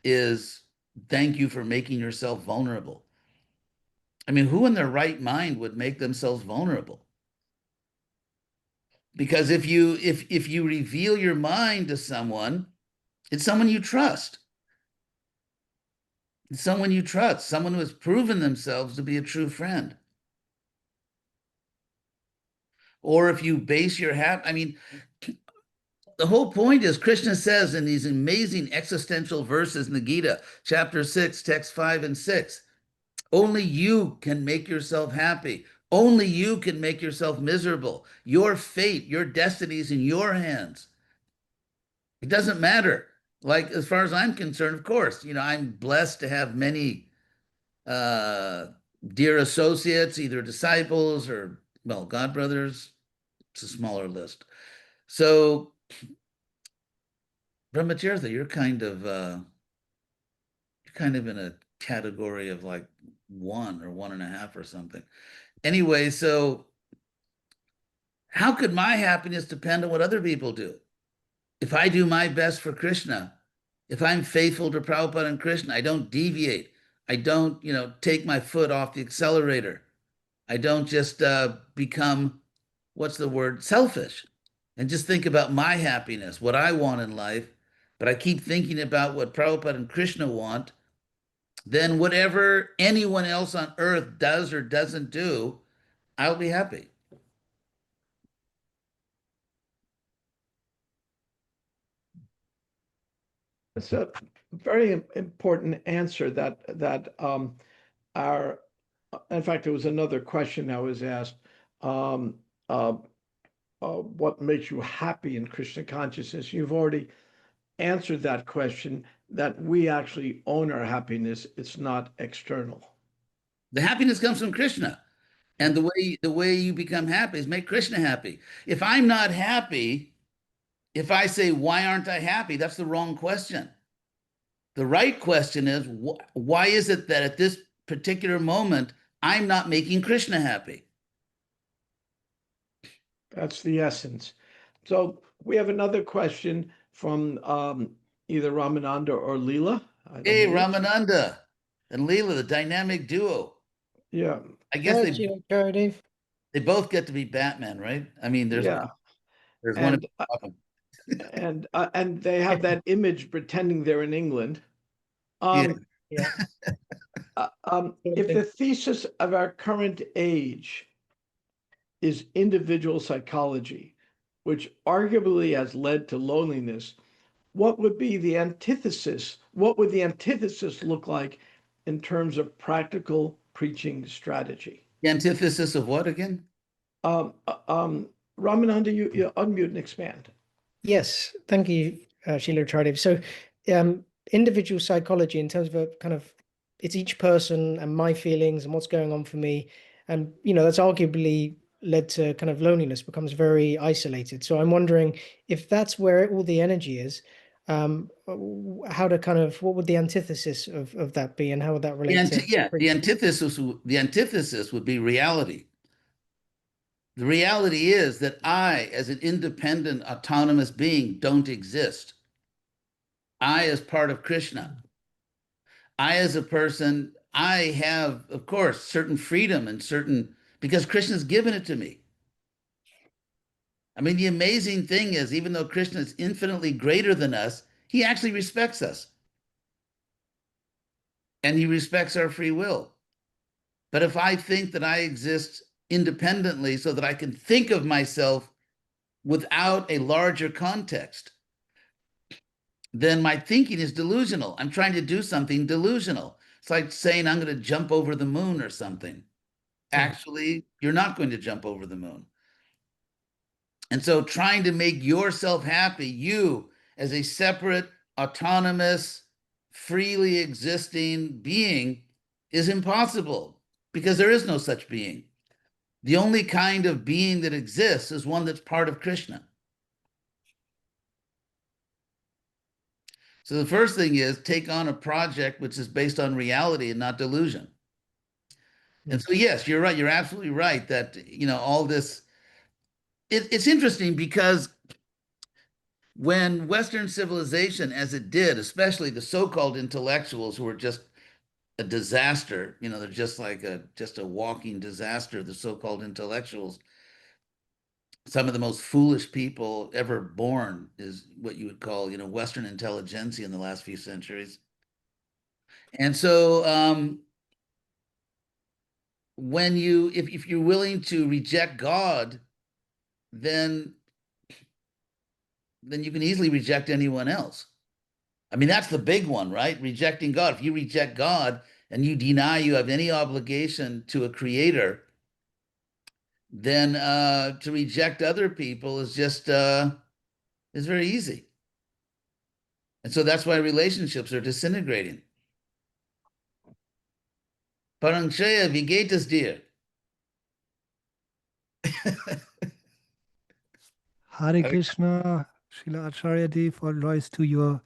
is thank you for making yourself vulnerable. I mean, who in their right mind would make themselves vulnerable? Because if you reveal your mind to someone, it's someone you trust. It's someone you trust, someone who has proven themselves to be a true friend. Or if you base your I mean, the whole point is Krishna says in these amazing existential verses in the Gita, chapter 6, text 5 and 6, only you can make yourself happy. Only you can make yourself miserable. Your fate, your destiny is in your hands. It doesn't matter. Like, as far as I'm concerned, of course, I'm blessed to have many uh, dear associates, either disciples or, well, God brothers. It's a smaller list. So, Brahmatirtha, you're kind of in a category of like one or one and a half or something. Anyway, so how could my happiness depend on what other people do? If I do my best for Krishna, if I'm faithful to Prabhupada and Krishna, I don't deviate. I don't, take my foot off the accelerator. I don't just become, what's the word, selfish and just think about my happiness, what I want in life, but I keep thinking about what Prabhupada and Krishna want, then whatever anyone else on earth does or doesn't do, I'll be happy. It's a very important answer our, in fact, there was another question I was asked. Um, uh, what makes you happy in Krishna consciousness? You've already answered that question, that we actually own our happiness. It's not external. The happiness comes from Krishna. And the way you become happy is make Krishna happy. If I'm not happy, if I say, why aren't I happy? That's the wrong question. The right question is, why is it that at this particular moment, I'm not making Krishna happy? That's the essence. So we have another question from either Ramananda or Leela. I don't Hey, know which. Ramananda and Leela, the dynamic duo. Yeah, I guess Hi, Acaryadeva. they both get to be Batman, right? I mean, there's yeah, there's one of and and they have that image pretending they're in England. yeah. Yeah. If the thesis of our current age is individual psychology, which arguably has led to loneliness, what would be the antithesis? What would the antithesis look like in terms of practical preaching strategy? The antithesis of what again? Ramananda, you unmute and expand. Yes, thank you, Sheila Acaryadeva. So, individual psychology in terms of a kind of it's each person and my feelings and what's going on for me, and that's arguably led to kind of loneliness, becomes very isolated. So I'm wondering if that's where all the energy is, how to kind of what would the antithesis of that be, and how would that relate to Yeah, the preaching? antithesis would be reality. The reality is that I, as an independent, autonomous being, don't exist. I, as part of Krishna, I, as a person, I have, of course, certain freedom and because Krishna's given it to me. I mean, the amazing thing is, even though Krishna is infinitely greater than us, he actually respects us and he respects our free will. But if I think that I exist independently so that I can think of myself without a larger context, then my thinking is delusional. I'm trying to do something delusional. It's like saying I'm going to jump over the moon or something. Actually, you're not going to jump over the moon. And so trying to make yourself happy, you as a separate, autonomous, freely existing being, is impossible because there is no such being. The only kind of being that exists is one that's part of Krishna. So the first thing is take on a project which is based on reality and not delusion. And so, yes, you're right. You're absolutely right that, all this, it's interesting because when Western civilization, as it did, especially the so-called intellectuals who were just a disaster, they're just like just a walking disaster, the so-called intellectuals, some of the most foolish people ever born is what you would call, Western intelligentsia in the last few centuries. And so if you're willing to reject God, then then you can easily reject anyone else. I mean, that's the big one, right? Rejecting God. If you reject God and you deny you have any obligation to a creator, then to reject other people is just is very easy. And so that's why relationships are disintegrating. Parang Shreya, wie geht es dir? Hare Krishna, Srila Acaryadeva, all rise to your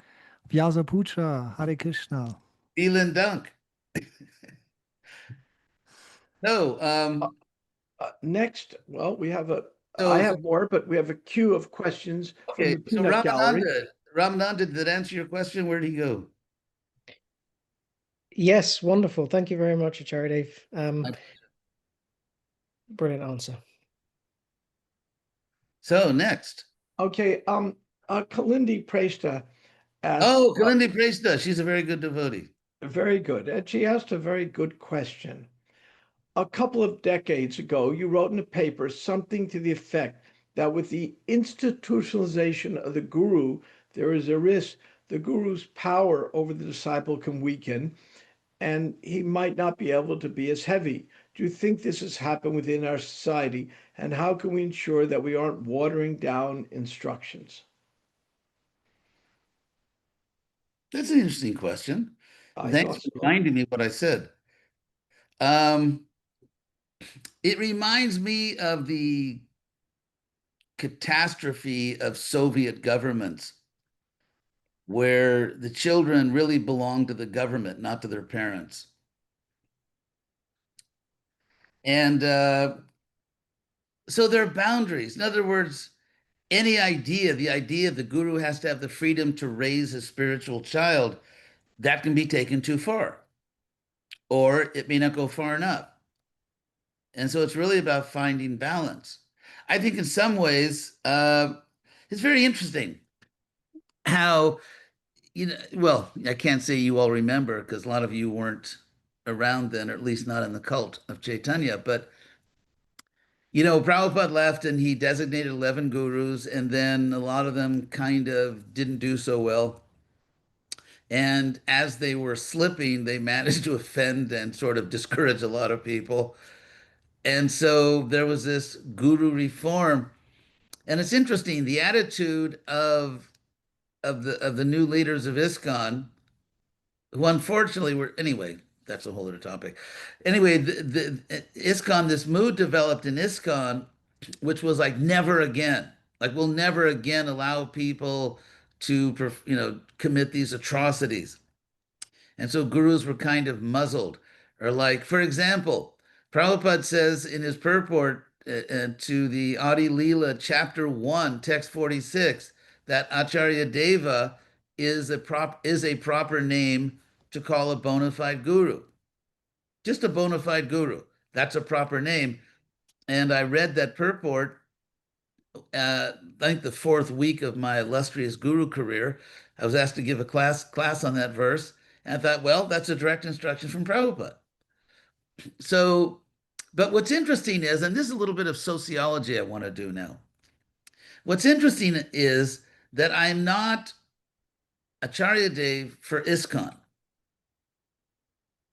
Vyasa Puja. Hare Krishna. Vielen Dank. So, Next, well, we have So- I have more, but we have a queue of questions from okay, the so peanut gallery. Ramananda, did that answer your question? Where did he go? Yes, wonderful. Thank you very much, Acharyadev. Brilliant answer. So next. Okay, Kalindi Presta asked, Oh, Kalindi Presta. She's a very good devotee. very good. And she asked a very good question. A couple of decades ago, you wrote in a paper something to the effect that with the institutionalization of the guru, there is a risk the guru's power over the disciple can weaken and he might not be able to be as heavy. Do you think this has happened within our society? And how can we ensure that we aren't watering down instructions? That's an interesting question. I Thanks thought for so. reminding me what I said. It reminds me of the catastrophe of Soviet governments, where the children really belonged to the government, not to their parents. And so there are boundaries. In other words, the idea the guru has to have the freedom to raise a spiritual child, that can be taken too far, or it may not go far enough. And so it's really about finding balance. I think in some ways, it's very interesting how, well, I can't say you all remember because a lot of you weren't around then, or at least not in the cult of Chaitanya, but Prabhupada left and he designated 11 gurus, and then a lot of them kind of didn't do so well. And as they were slipping, they managed to offend and sort of discourage a lot of people. And so there was this guru reform. And it's interesting, the attitude of the new leaders of ISKCON, who unfortunately were, anyway, that's a whole other topic. Anyway, the ISKCON, this mood developed in ISKCON, which was like never again. Like we'll never again allow people to, commit these atrocities. And so gurus were kind of muzzled. Or like, for example, Prabhupada says in his purport to the Adi Leela, chapter 1, text 46, that Acaryadeva is a proper name to call a bona fide guru. Just a bona fide guru. That's a proper name. And I read that purport, I think the fourth week of my illustrious guru career. I was asked to give a class on that verse. And I thought, well, that's a direct instruction from Prabhupada. So, but what's interesting is, and this is a little bit of sociology I want to do now. What's interesting is that I'm not Acaryadeva for ISKCON.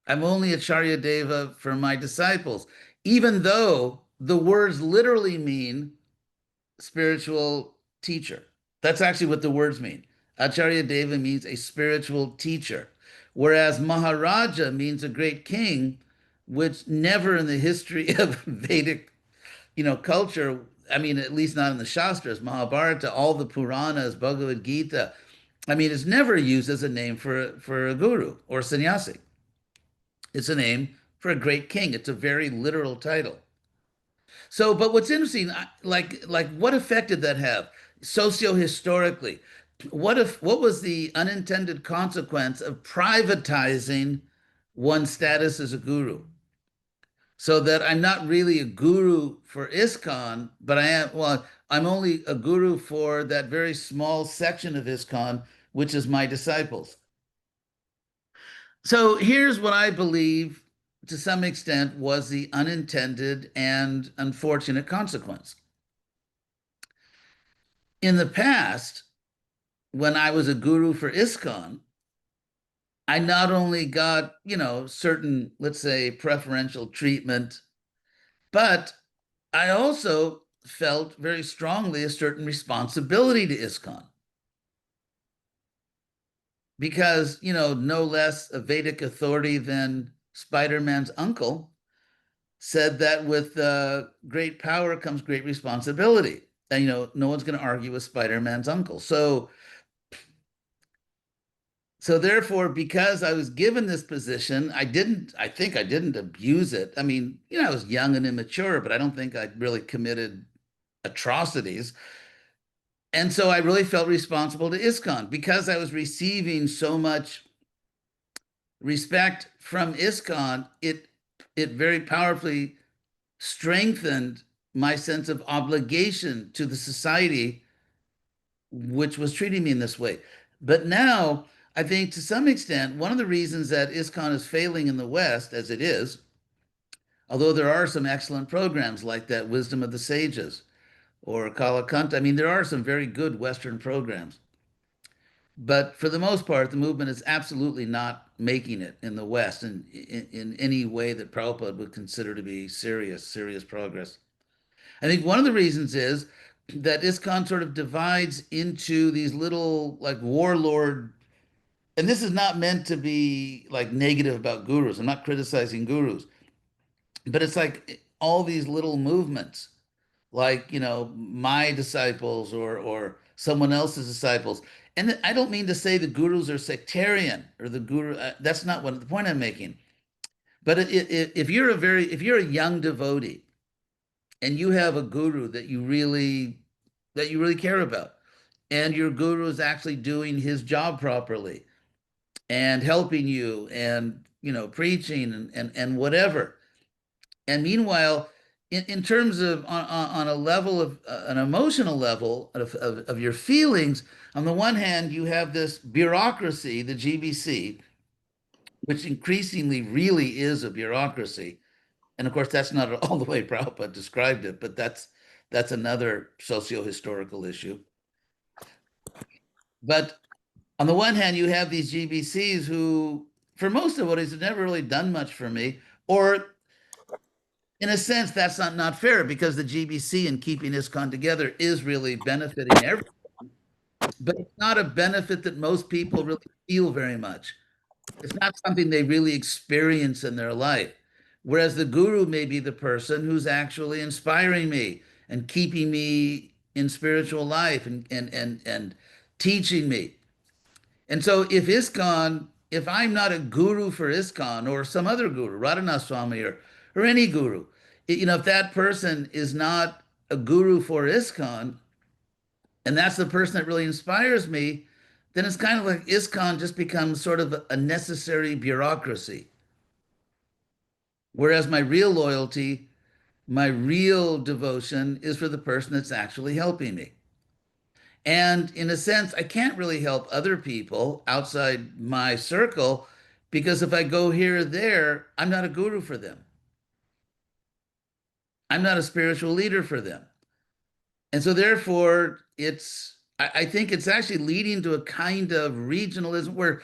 I'm only Acaryadeva for my disciples, even though the words literally mean spiritual teacher. That's actually what the words mean. Acaryadeva means a spiritual teacher, whereas Maharaja means a great king, which never in the history of Vedic, culture, I mean, at least not in the Shastras, Mahabharata, all the Puranas, Bhagavad Gita, I mean, it's never used as a name for a guru or sannyasi. It's a name for a great king. It's a very literal title. So, but what's interesting, like what effect did that have socio-historically? What was the unintended consequence of privatizing one's status as a guru? So that I'm not really a guru for ISKCON, but I'm only a guru for that very small section of ISKCON, which is my disciples. So here's what I believe to some extent was the unintended and unfortunate consequence. In the past, when I was a guru for ISKCON, I not only got, certain, let's say, preferential treatment, but I also felt very strongly a certain responsibility to ISKCON because, no less a Vedic authority than Spider-Man's uncle said that with great power comes great responsibility. And, no one's going to argue with Spider-Man's uncle. So therefore, because I was given this position, I think I didn't abuse it. I mean, I was young and immature, but I don't think I really committed atrocities. And so I really felt responsible to ISKCON because I was receiving so much respect from ISKCON. It very powerfully strengthened my sense of obligation to the society, which was treating me in this way. But now, I think to some extent, one of the reasons that ISKCON is failing in the West, as it is, although there are some excellent programs like that Wisdom of the Sages or Kalakanta, I mean, there are some very good Western programs. But for the most part, the movement is absolutely not making it in the West in any way that Prabhupada would consider to be serious progress. I think one of the reasons is that ISKCON sort of divides into these little like warlord, and this is not meant to be like negative about gurus. I'm not criticizing gurus, but it's like all these little movements, like, my disciples or someone else's disciples. And I don't mean to say the gurus are sectarian or the guru, that's not what the point I'm making. But if you're a young devotee and you have a guru that you really care about, and your guru is actually doing his job properly and helping you and preaching and whatever. And meanwhile, in terms of on a level of an emotional level of your feelings, on the one hand, you have this bureaucracy, the GBC, which increasingly really is a bureaucracy. And of course, that's not all the way Prabhupada described it, but that's another socio-historical issue. But on the one hand, you have these GBCs who, for most of what have never really done much for me, or in a sense, that's not fair because the GBC and keeping ISKCON together is really benefiting everyone, but it's not a benefit that most people really feel very much. It's not something they really experience in their life. Whereas the guru may be the person who's actually inspiring me and keeping me in spiritual life and teaching me. And so if I'm not a guru for ISKCON or some other guru, Radhanath Swami or any guru, if that person is not a guru for ISKCON, and that's the person that really inspires me, then it's kind of like ISKCON just becomes sort of a necessary bureaucracy. Whereas my real loyalty, my real devotion is for the person that's actually helping me. And in a sense, I can't really help other people outside my circle because if I go here or there, I'm not a guru for them. I'm not a spiritual leader for them. And so therefore, I think it's actually leading to a kind of regionalism where,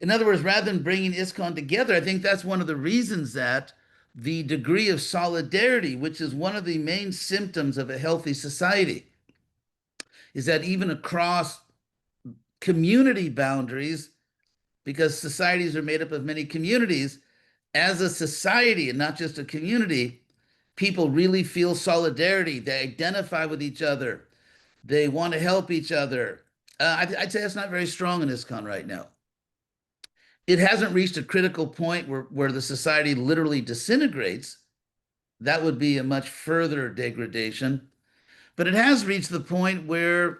in other words, rather than bringing ISKCON together, I think that's one of the reasons that the degree of solidarity, which is one of the main symptoms of a healthy society, is that even across community boundaries, because societies are made up of many communities, as a society and not just a community, people really feel solidarity. They identify with each other. They want to help each other. I'd say that's not very strong in ISKCON right now. It hasn't reached a critical point where the society literally disintegrates. That would be a much further degradation. But it has reached the point where,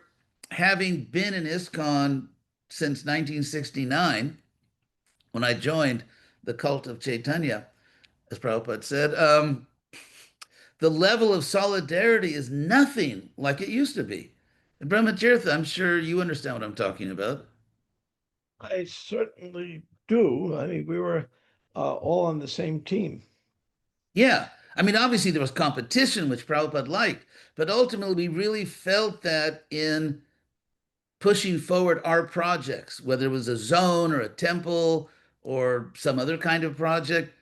having been in ISKCON since 1969, when I joined the cult of Chaitanya, as Prabhupada said, the level of solidarity is nothing like it used to be. And Brahmatirtha, I'm sure you understand what I'm talking about. I certainly do. I mean, we were all on the same team. Yeah. I mean, obviously there was competition, which Prabhupada liked, but ultimately we really felt that in pushing forward our projects, whether it was a zone or a temple or some other kind of project.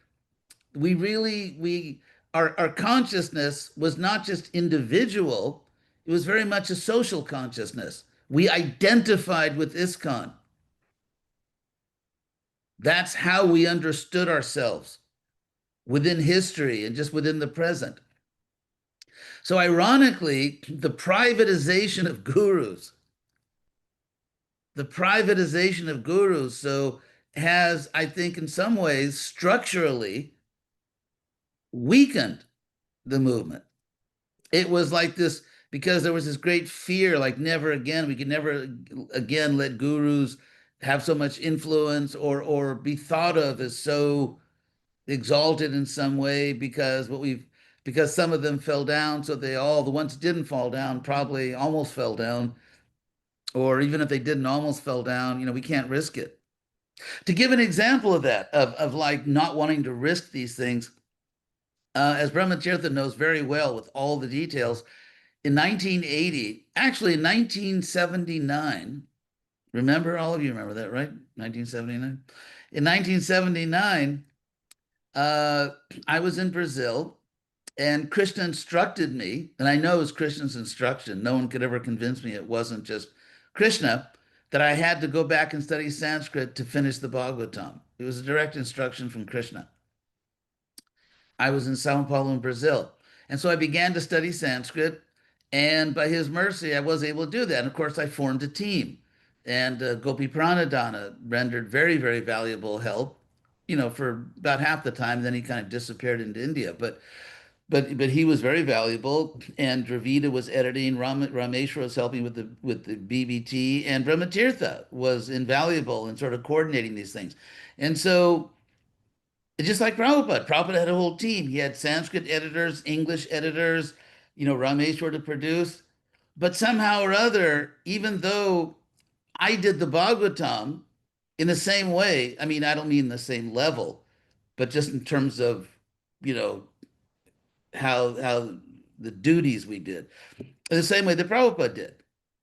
Our consciousness was not just individual, it was very much a social consciousness. We identified with ISKCON. That's how we understood ourselves within history and just within the present. So ironically, the privatization of gurus, so has, I think, in some ways, structurally weakened the movement. It was like this, because there was this great fear, like never again, we could never again let gurus have so much influence or be thought of as so exalted in some way, because some of them fell down, so the ones that didn't fall down probably almost fell down, or even if they didn't almost fell down, we can't risk it. To give an example of that, of like not wanting to risk these things, as Brahmatirtha knows very well with all the details, in 1980, actually in 1979, remember, all of you remember that, right? 1979. In 1979, I was in Brazil, and Krishna instructed me, and I know it was Krishna's instruction. No one could ever convince me it wasn't just Krishna, that I had to go back and study Sanskrit to finish the Bhagavatam. It was a direct instruction from Krishna. I was in Sao Paulo in Brazil. And so I began to study Sanskrit, and by his mercy, I was able to do that. And of course, I formed a team. And Gopi Pranadhana rendered very, very valuable help, for about half the time. Then he kind of disappeared into India. But he was very valuable, and Dravida was editing. Rameshwar was helping with the BBT, and Brahmatirtha was invaluable in sort of coordinating these things. And so, just like Prabhupada had a whole team. He had Sanskrit editors, English editors, Rameshwar to produce. But somehow or other, even though I did the Bhagavatam in the same way, I mean, I don't mean the same level, but just in terms of, you know, how the duties we did, in the same way that Prabhupada did,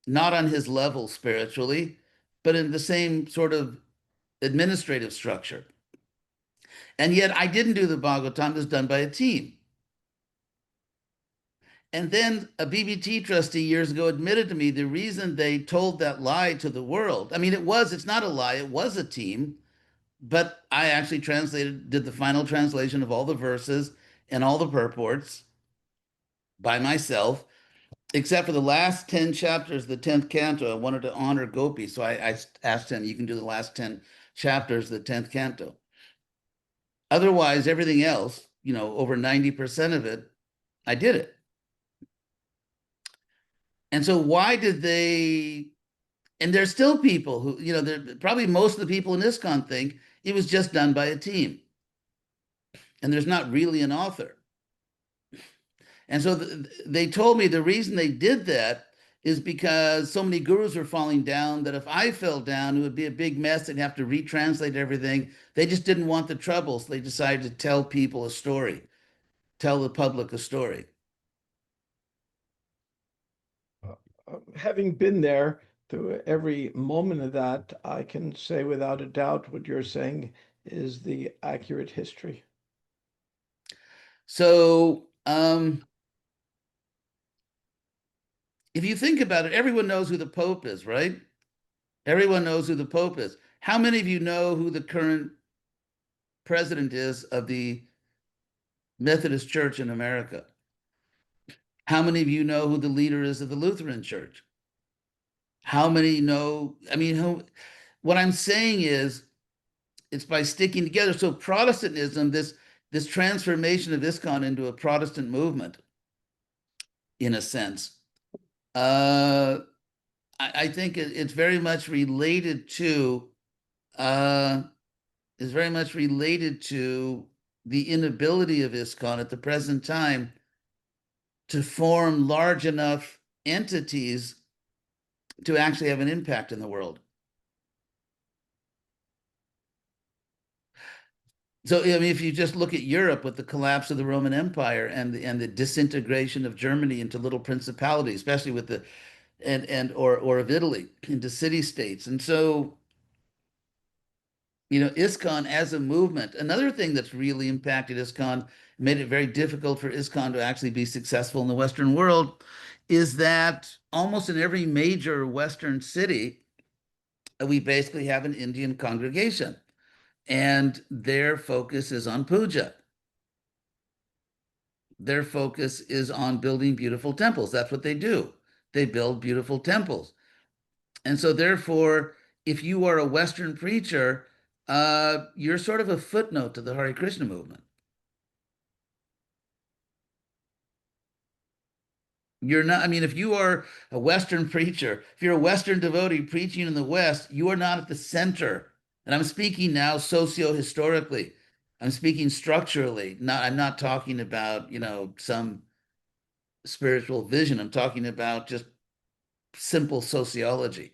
not on his level spiritually, but in the same sort of administrative structure. And yet I didn't do the Bhagavatam, it was done by a team. And then a BBT trustee years ago admitted to me the reason they told that lie to the world. I mean, it's not a lie, it was a team, but I actually did the final translation of all the verses and all the purports by myself, except for the last 10 chapters, the 10th canto. I wanted to honor Gopi. So I asked him, you can do the last 10 chapters, the 10th canto. Otherwise, everything else, over 90% of it, I did it. And so why did they, and there's still people who, probably most of the people in ISKCON think it was just done by a team. And there's not really an author. And so they told me the reason they did that is because so many gurus were falling down that if I fell down, it would be a big mess. They'd have to retranslate everything. They just didn't want the trouble. So they decided to tell people a story, tell the public a story. Having been there through every moment of that, I can say without a doubt what you're saying is the accurate history. So if you think about it, everyone knows who the Pope is, right? Everyone knows who the Pope is. How many of you know who the current president is of the Methodist Church in America? How many of you know who the leader is of the Lutheran Church? How many know? I mean, what I'm saying is, it's by sticking together. So Protestantism, this transformation of ISKCON into a Protestant movement, in a sense, I think it's very much related to the inability of ISKCON at the present time to form large enough entities to actually have an impact in the world. So, I mean, if you just look at Europe with the collapse of the Roman Empire and the disintegration of Germany into little principalities, especially with or of Italy into city states. And so, ISKCON as a movement, another thing that's really impacted ISKCON, made it very difficult for ISKCON to actually be successful in the Western world, is that almost in every major Western city, we basically have an Indian congregation, and their focus is on puja. Their focus is on building beautiful temples. That's what they do. They build beautiful temples. And so, therefore, if you are a Western preacher, you're sort of a footnote to the Hare Krishna movement. You're not, I mean, if you are a Western preacher, if you're a Western devotee preaching in the West, you are not at the center. And I'm speaking now socio-historically. I'm speaking structurally. I'm not talking about, some spiritual vision. I'm talking about just simple sociology.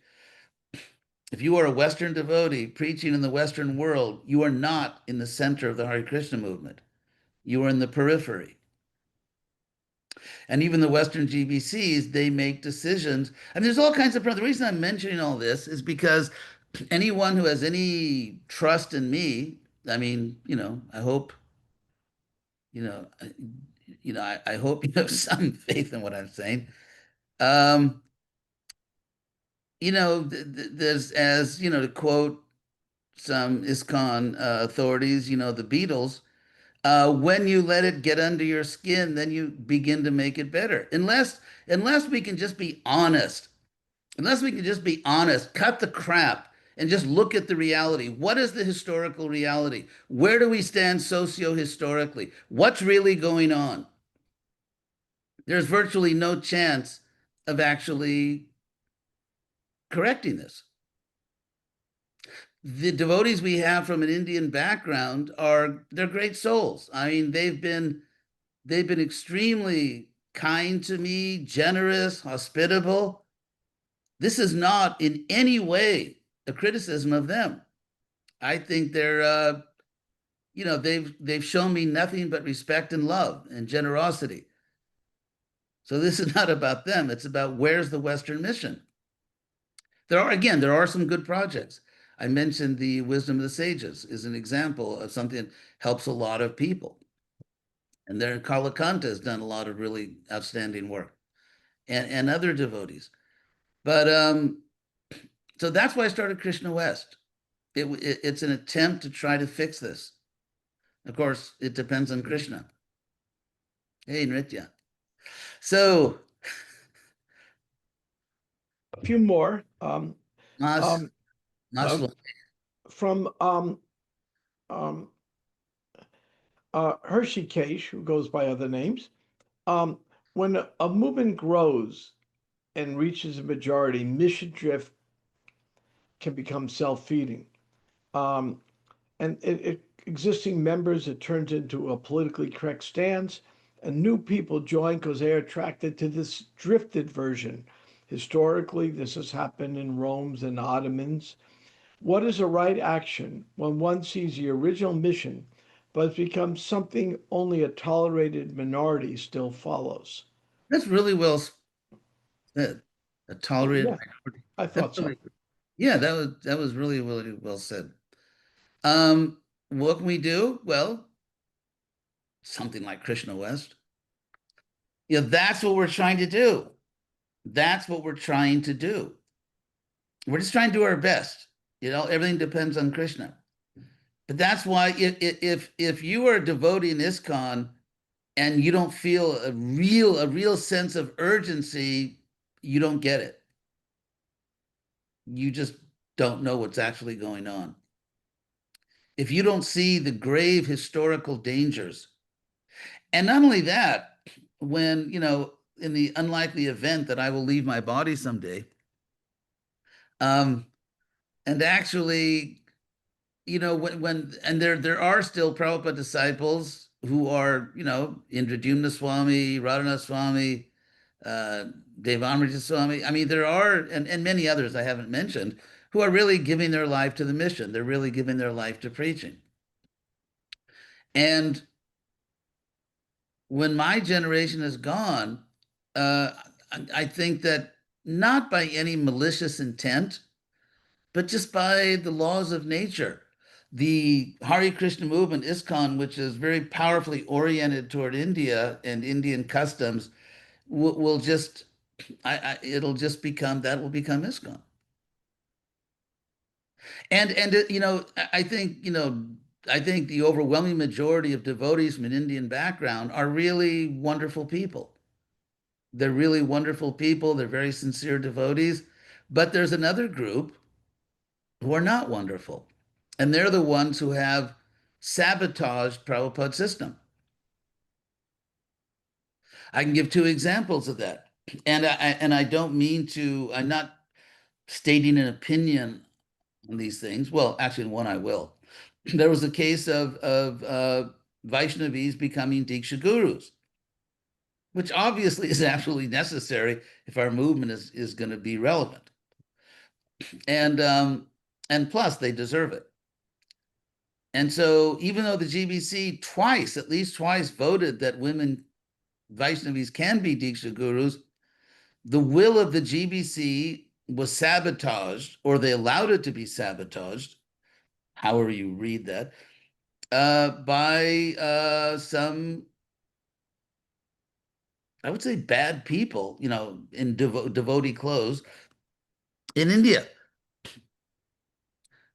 If you are a Western devotee preaching in the Western world, you are not in the center of the Hare Krishna movement. You are in the periphery. And even the Western GBCs, they make decisions. I mean, there's all kinds of problems. The reason I'm mentioning all this is because anyone who has any trust in me, I mean, I hope, you know, I, I hope you have some faith in what I'm saying. Um, there's, as to quote some ISKCON authorities, the Beatles, when you let it get under your skin, then you begin to make it better. Unless we can just be honest, cut the crap and just look at the reality. What is the historical reality? Where do we stand socio-historically? What's really going on? There's virtually no chance of actually correcting this. The devotees we have from an Indian background they're great souls. I mean, they've been extremely kind to me, generous, hospitable. This is not in any way a criticism of them. I think they've shown me nothing but respect and love and generosity. So this is not about them. It's about where's the Western mission. There are some good projects. I mentioned the Wisdom of the Sages is an example of something that helps a lot of people. And there, Kalakanta has done a lot of really outstanding work, and other devotees. But so that's why I started Krishna West. It's an attempt to try to fix this. Of course, it depends on Krishna. Hey, Nritya. So, A few more. Mas, Um, Maslow. from Hersheykesh, who goes by other names. When a movement grows and reaches a majority, mission drift can become self-feeding. And existing members, it turns into a politically correct stance, and new people join because they're attracted to this drifted version. Historically, this has happened in Romans and Ottomans. What is a right action when one sees the original mission, but it's become something only a tolerated minority still follows? That's really well said. A tolerated Yeah, minority. I That's thought so. really, yeah, that was really, really well said. What can we do? Well, something like Krishna West. That's what we're trying to do. That's what we're trying to do. We're just trying to do our best. Everything depends on Krishna. But that's why if you are a devotee in ISKCON and you don't feel a real sense of urgency, you don't get it. You just don't know what's actually going on. If you don't see the grave historical dangers, and not only that, when, in the unlikely event that I will leave my body someday, and actually, when and there are still Prabhupada disciples who are, Indradyumna Swami, Radhanath Swami, Devamrita Swami. I mean, there are, and many others I haven't mentioned, who are really giving their life to the mission. They're really giving their life to preaching. And when my generation is gone, I think that not by any malicious intent, but just by the laws of nature. The Hare Krishna movement, ISKCON, which is very powerfully oriented toward India and Indian customs, will just, it'll just become, that will become ISKCON. And I think, I think the overwhelming majority of devotees from an Indian background are really wonderful people. They're really wonderful people. They're very sincere devotees. But there's another group who are not wonderful. And they're the ones who have sabotaged Prabhupada's system. I can give two examples of that. And I don't mean to, I'm not stating an opinion on these things. Well, actually, one I will. There was a case of Vaishnavis becoming Diksha gurus, which obviously is absolutely necessary if our movement is going to be relevant. And plus, they deserve it. And so, even though the GBC twice, at least twice, voted that women Vaishnavis can be Diksha gurus, the will of the GBC was sabotaged, or they allowed it to be sabotaged, however you read that, by some, I would say, bad people, in devotee clothes in India.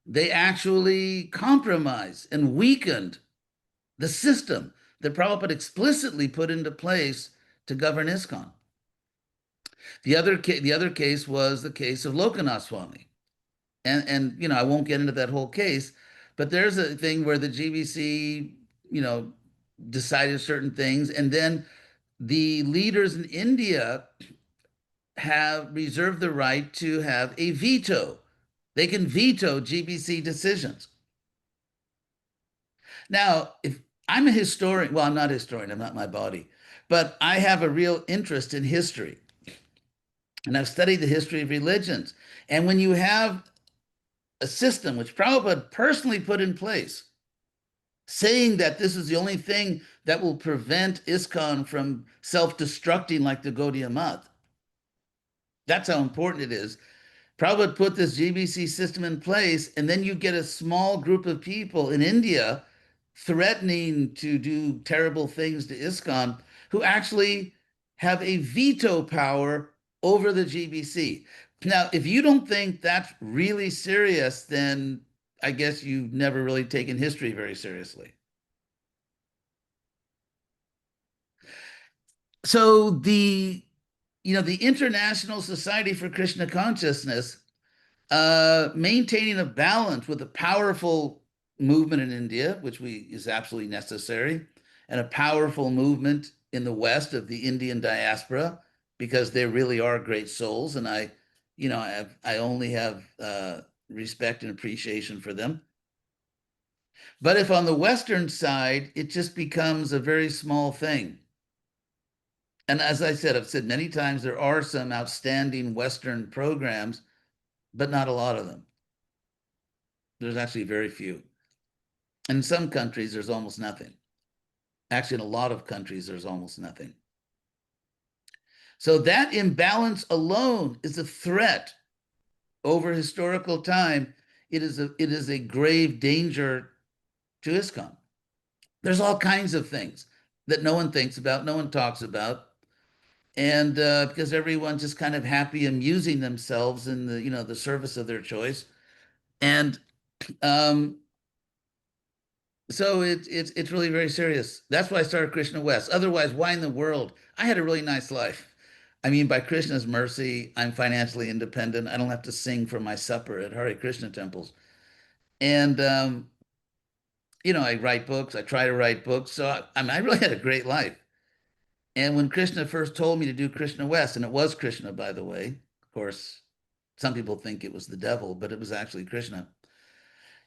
They actually compromised and weakened the system that Prabhupada explicitly put into place to govern ISKCON. The other case was the case of Lokanath Swami. And I won't get into that whole case, but there's a thing where the GBC, decided certain things, and then the leaders in India have reserved the right to have a veto. They can veto GBC decisions. Now, if I'm a historian, well, I'm not a historian, I'm not my body, but I have a real interest in history. And I've studied the history of religions. And when you have a system which Prabhupada personally put in place, saying that this is the only thing that will prevent ISKCON from self-destructing like the Gaudiya Math, that's how important it is. Prabhupada put this GBC system in place, and then you get a small group of people in India threatening to do terrible things to ISKCON who actually have a veto power over the GBC. Now, if you don't think that's really serious, then I guess you've never really taken history very seriously. So the International Society for Krishna Consciousness, maintaining a balance with a powerful movement in India, which is absolutely necessary, and a powerful movement in the West of the Indian diaspora, because they really are great souls, and I only have respect and appreciation for them. But if on the Western side, it just becomes a very small thing. And as I said, I've said many times, there are some outstanding Western programs, but not a lot of them. There's actually very few. In some countries, there's almost nothing. Actually, in a lot of countries, there's almost nothing. So that imbalance alone is a threat over historical time. It is a grave danger to ISKCON. There's all kinds of things that no one thinks about, no one talks about. And because everyone's just kind of happy amusing themselves in the service of their choice. And so it's really very serious. That's why I started Krishna West. Otherwise, why in the world? I had a really nice life. I mean, by Krishna's mercy, I'm financially independent. I don't have to sing for my supper at Hare Krishna temples. And I write books. I try to write books. So I really had a great life. And when Krishna first told me to do Krishna West, and it was Krishna, by the way, of course, some people think it was the devil, but it was actually Krishna.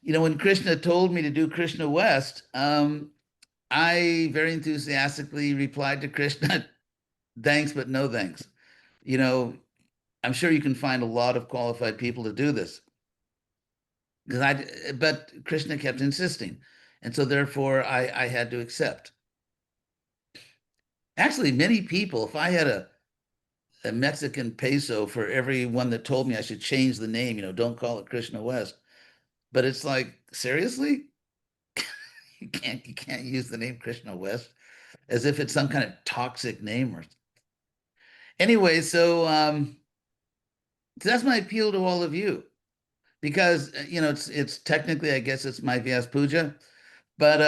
When Krishna told me to do Krishna West, I very enthusiastically replied to Krishna, thanks, but no thanks. I'm sure you can find a lot of qualified people to do this. But Krishna kept insisting. And so therefore I had to accept. Actually, many people, if I had a Mexican peso for everyone that told me I should change the name, don't call it Krishna West. But it's like, seriously? You can't use the name Krishna West as if it's some kind of toxic name or anyway, so that's my appeal to all of you because it's technically, I guess it's my Vyasa Puja, but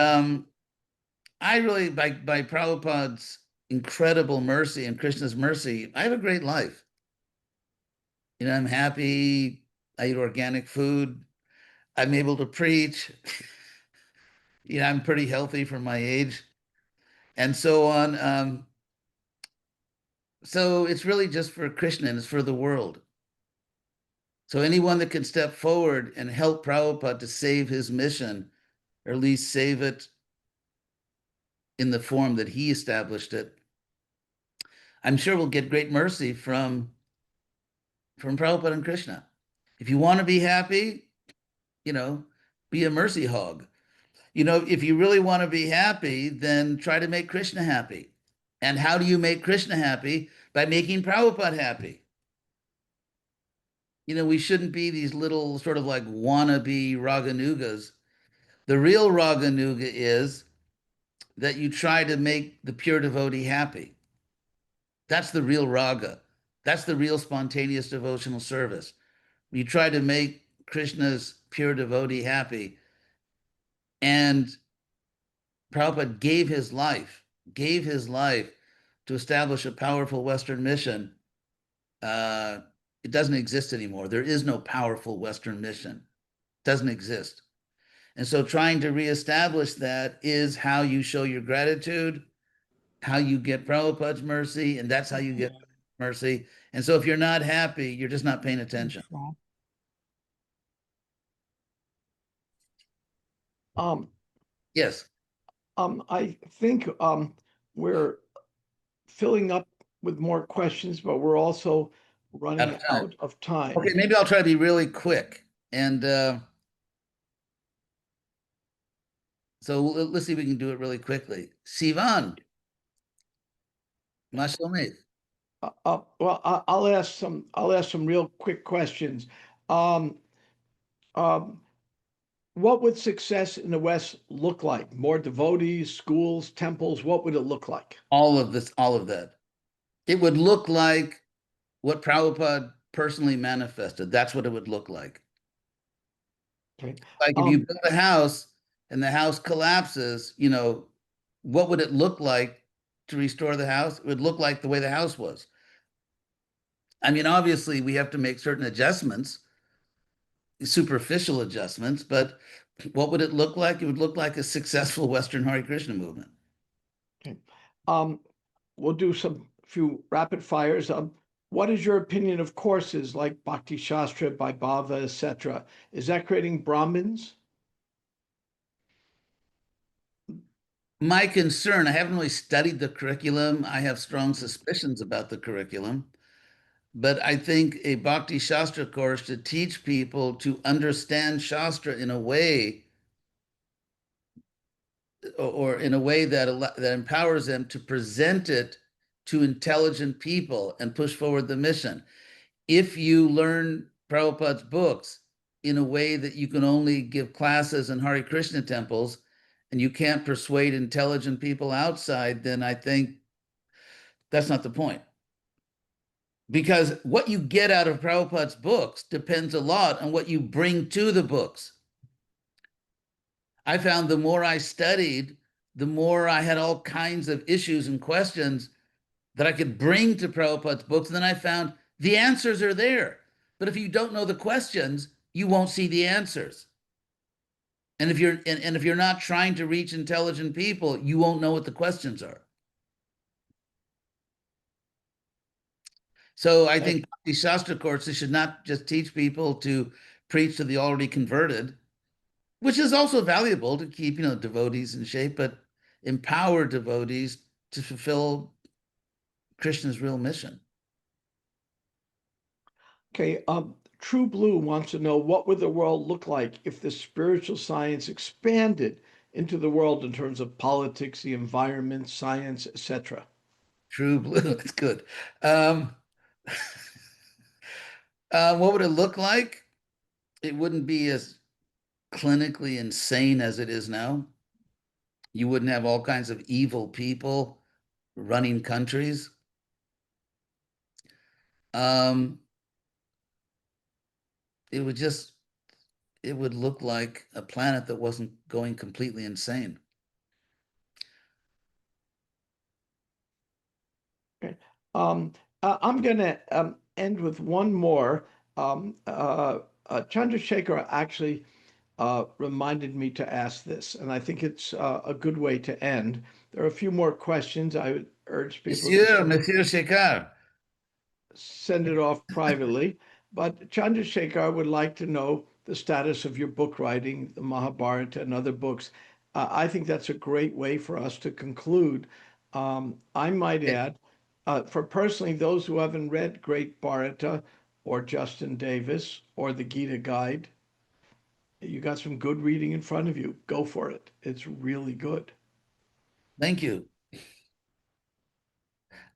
I really, by Prabhupada's incredible mercy and Krishna's mercy, I have a great life. I'm happy. I eat organic food. I'm able to preach. I'm pretty healthy for my age, and so on. So it's really just for Krishna and it's for the world. So anyone that can step forward and help Prabhupada to save his mission, or at least save it in the form that he established it, I'm sure we'll get great mercy from Prabhupada and Krishna. If you want to be happy, be a mercy hog. If you really want to be happy, then try to make Krishna happy. And how do you make Krishna happy? By making Prabhupada happy. We shouldn't be these little sort of like wannabe Raganugas. The real Raganuga is that you try to make the pure devotee happy. That's the real raga. That's the real spontaneous devotional service. You try to make Krishna's pure devotee happy. And Prabhupada gave his life to establish a powerful Western mission. It doesn't exist anymore. There is no powerful Western mission. It doesn't exist. And so trying to reestablish that is how you show your gratitude, how you get Prabhupada's mercy, and that's how you get mercy. And so if you're not happy, you're just not paying attention. Yes. I think we're filling up with more questions, but we're also running out of time. Okay, maybe I'll try to be really quick. And so let's see if we can do it really quickly. Sivan, Mashlomith. Well, I'll ask some real quick questions. What would success in the West look like? More devotees, schools, temples? What would it look like? All of that. It would look like what Prabhupada personally manifested. That's what it would look like. Okay. Like if you build a house and the house collapses, what would it look like to restore the house? It would look like the way the house was. I mean, obviously, we have to make certain adjustments, superficial adjustments, but what would it look like? It would look like a successful Western Hare Krishna movement. Okay. We'll do some few rapid fires. What is your opinion of courses like Bhakti Shastra by Bhava, etc.? Is that creating Brahmins? My concern, I haven't really studied the curriculum. I have strong suspicions about the curriculum, but I think a Bhakti Shastra course should teach people to understand Shastra in a way, or in a way that empowers them to present it to intelligent people and push forward the mission. If you learn Prabhupada's books in a way that you can only give classes in Hare Krishna temples and you can't persuade intelligent people outside, then I think that's not the point. Because what you get out of Prabhupada's books depends a lot on what you bring to the books. I found the more I studied, the more I had all kinds of issues and questions that I could bring to Prabhupada's books. And then I found the answers are there. But if you don't know the questions, you won't see the answers. And if you're not trying to reach intelligent people, you won't know what the questions are. So I think these Shastra courses should not just teach people to preach to the already converted, which is also valuable to keep, devotees in shape, but empower devotees to fulfill Krishna's real mission. Okay, True Blue wants to know what would the world look like if the spiritual science expanded into the world in terms of politics, the environment, science, etc. True Blue, that's good. What would it look like? It wouldn't be as clinically insane as it is now. You wouldn't have all kinds of evil people running countries. Um, it would just it would look like a planet that wasn't going completely insane. Okay. I'm going to end with one more. Chandrasekhar actually reminded me to ask this, and I think it's a good way to end. There are a few more questions. I would urge people to Monsieur Shekhar. send it off privately. But Chandrasekhar would like to know the status of your book writing, the Mahabharata and other books. I think that's a great way for us to conclude. I might add, for personally those who haven't read Great Bharata or Justin Davis or the Gita Guide, you got some good reading in front of you. Go for it. It's really good. Thank you.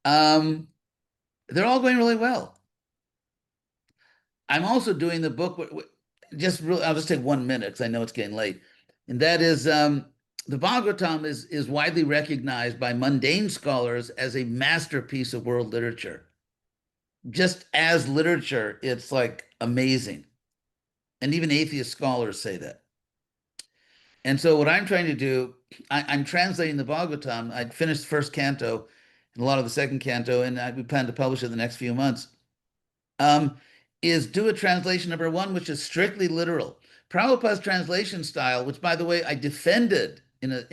They're all going really well. I'm also doing the book. Just really, I'll just take 1 minute because I know it's getting late, and that is the Bhagavatam is widely recognized by mundane scholars as a masterpiece of world literature. Just as literature, it's like amazing, and even atheist scholars say that. And so, what I'm trying to do, I'm translating the Bhagavatam. I finished the first canto and a lot of the second canto, and we plan to publish it in the next few months. Um, is do a translation number one, which is strictly literal. Prabhupada's translation style, which by the way I defended in a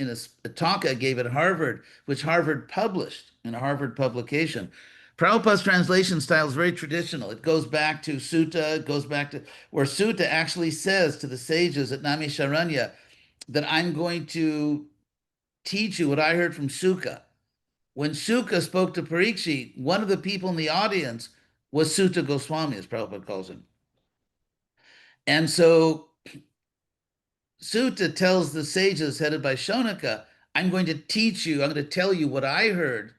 talk I gave at Harvard, which Harvard published in a Harvard publication. Prabhupada's translation style is very traditional. It goes back to Sutta, it goes back to where Sutta actually says to the sages at Naimisharanya that I'm going to teach you what I heard from Sukha. When Sukha spoke to Parikshit, one of the people in the audience was Sutta Goswami, as Prabhupada calls him. And so Sutta tells the sages headed by Shonaka, I'm going to teach you, I'm going to tell you what I heard,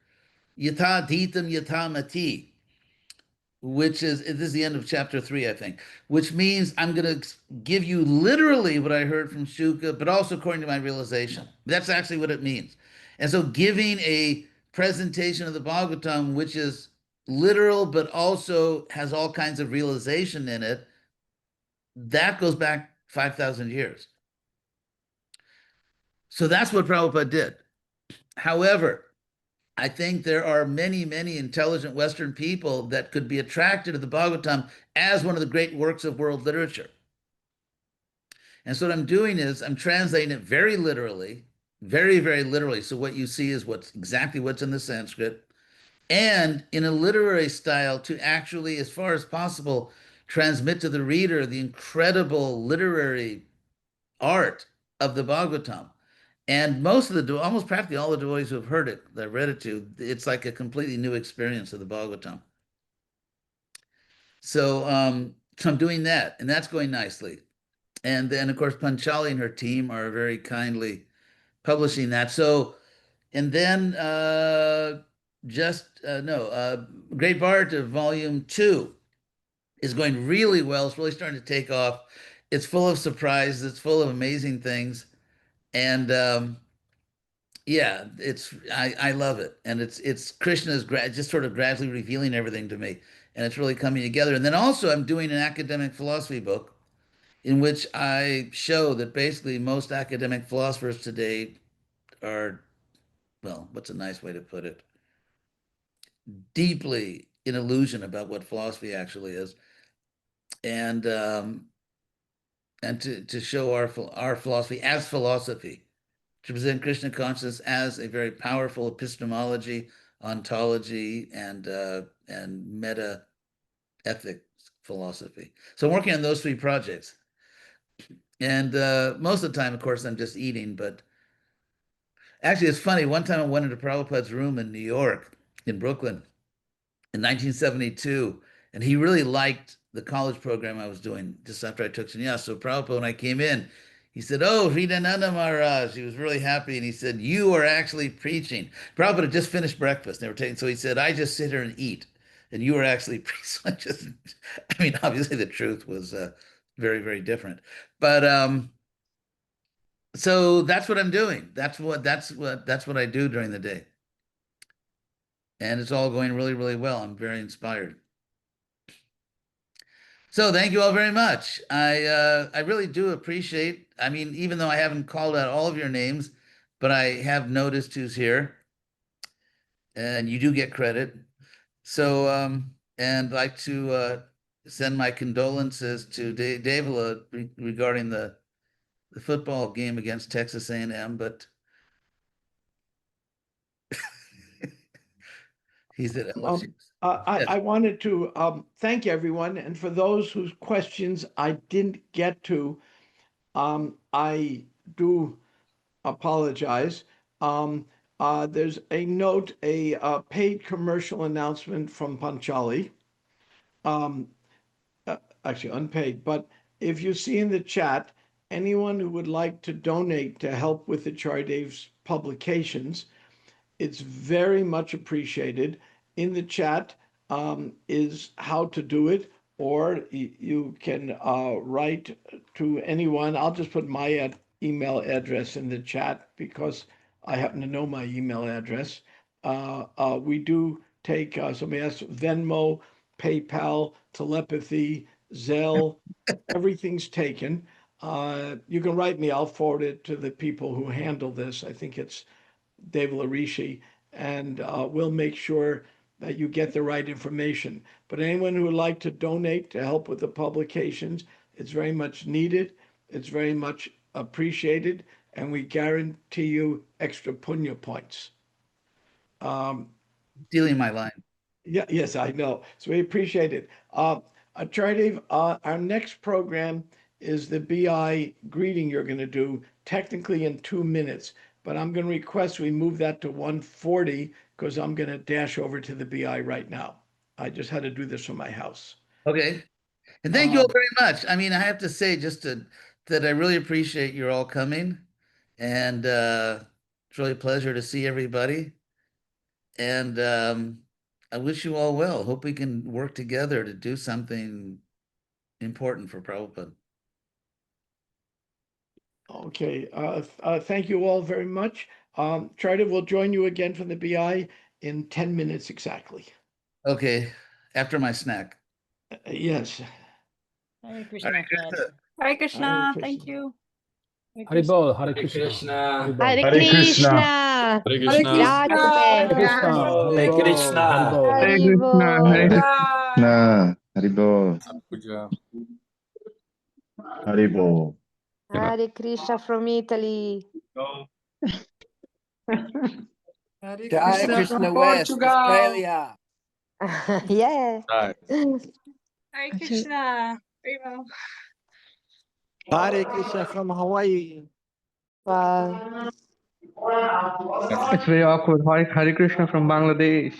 yatha dhitam yatha mati, which is, this is the end of chapter 3, I think, which means I'm going to give you literally what I heard from Shuka, but also according to my realization. That's actually what it means. And so giving a presentation of the Bhagavatam, which is literal, but also has all kinds of realization in it, that goes back 5,000 years. So that's what Prabhupada did. However, I think there are many, many intelligent Western people that could be attracted to the Bhagavatam as one of the great works of world literature. And so what I'm doing is I'm translating it very literally, very, very literally. So what you see is what's exactly what's in the Sanskrit, and in a literary style to actually, as far as possible, transmit to the reader the incredible literary art of the Bhagavatam. And most of the, almost practically all the devotees who have heard it, that read it to, it's like a completely new experience of the Bhagavatam. So I'm doing that, and that's going nicely. And then, of course, Panchali and her team are very kindly publishing that. So, and then Great Bharata Volume 2 is going really well. It's really starting to take off. It's full of surprises. It's full of amazing things. And yeah, I love it, and it's Krishna's just sort of gradually revealing everything to me, and it's really coming together. And then also I'm doing an academic philosophy book in which I show that basically most academic philosophers today are, well, what's a nice way to put it? Deeply in illusion about what philosophy actually is, and to show our philosophy as philosophy, to present Krishna consciousness as a very powerful epistemology, ontology, and meta ethics philosophy. So I'm working on those 3 projects. And most of the time, of course, I'm just eating. But actually, it's funny. One time I went into Prabhupada's room in New York, in Brooklyn, in 1972, and he really liked the college program I was doing just after I took sannyas. So Prabhupada, when I came in, he said, "Oh, Hridananda Maharaj." He was really happy, and he said, "You are actually preaching." Prabhupada had just finished breakfast. They were taking, so he said, "I just sit here and eat." and you were actually pretty much I mean, obviously the truth was very, very different. But so that's what I'm doing. That's what I do during the day. And it's all going really, really well. I'm very inspired. So thank you all very much. I really do appreciate, I mean, even though I haven't called out all of your names, but I have noticed who's here, and you do get credit. So and I'd like to send my condolences to Davila regarding the football game against Texas A&M, but he's at LSU. I wanted to thank everyone, and for those whose questions I didn't get to, I do apologize. There's a note, a paid commercial announcement from Panchali, actually unpaid, but if you see in the chat, anyone who would like to donate to help with the Acaryadev's publications, it's very much appreciated. In the chat is how to do it, or you can write to anyone. I'll just put my email address in the chat because I happen to know my email address. We do take, somebody asked, Venmo, PayPal, telepathy, Zelle, everything's taken. You can write me, I'll forward it to the people who handle this. I think it's Dave Larishi, and we'll make sure that you get the right information. But anyone who would like to donate to help with the publications, it's very much needed. It's very much appreciated, and we guarantee you extra punya points. Stealing my line. Yeah, yes, I know. So we appreciate it. Acaryadeva, our next program is the BI greeting you're going to do, technically in 2 minutes, but I'm going to request we move that to 1:40 because I'm going to dash over to the BI right now. I just had to do this from my house. Okay. And thank you all very much. I mean, I have to say that I really appreciate you all coming, and it's really a pleasure to see everybody. And I wish you all well. Hope we can work together to do something important for Prabhupada. Okay. Thank you all very much. Acaryadeva will join you again from the BI in 10 minutes exactly. Okay, after my snack. Yes. Hare Krishna. Hare Krishna. Krishna. Thank you. Haribol, Hare Krishna. Haribol. Hare Krishna. Hare Krishna. Hare Grazie. Krishna. Hare Haribol, Krishna. Haribol. Haribo. Krishna, Haribo, Puja. Haribo. Hare Krishna from Italy. Hare Jai Krishna Krishna from West, Portugal. Australia. Yeah. Right. Hare Krishna. Hare Krishna from Hawaii. Wow. It's very awkward. Hare Krishna from Bangladesh.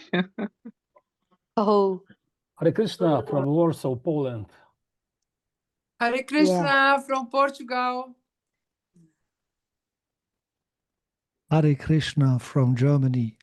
Oh, Hare Krishna from Warsaw, Poland. Hare Krishna from Portugal. Hare Krishna from Germany.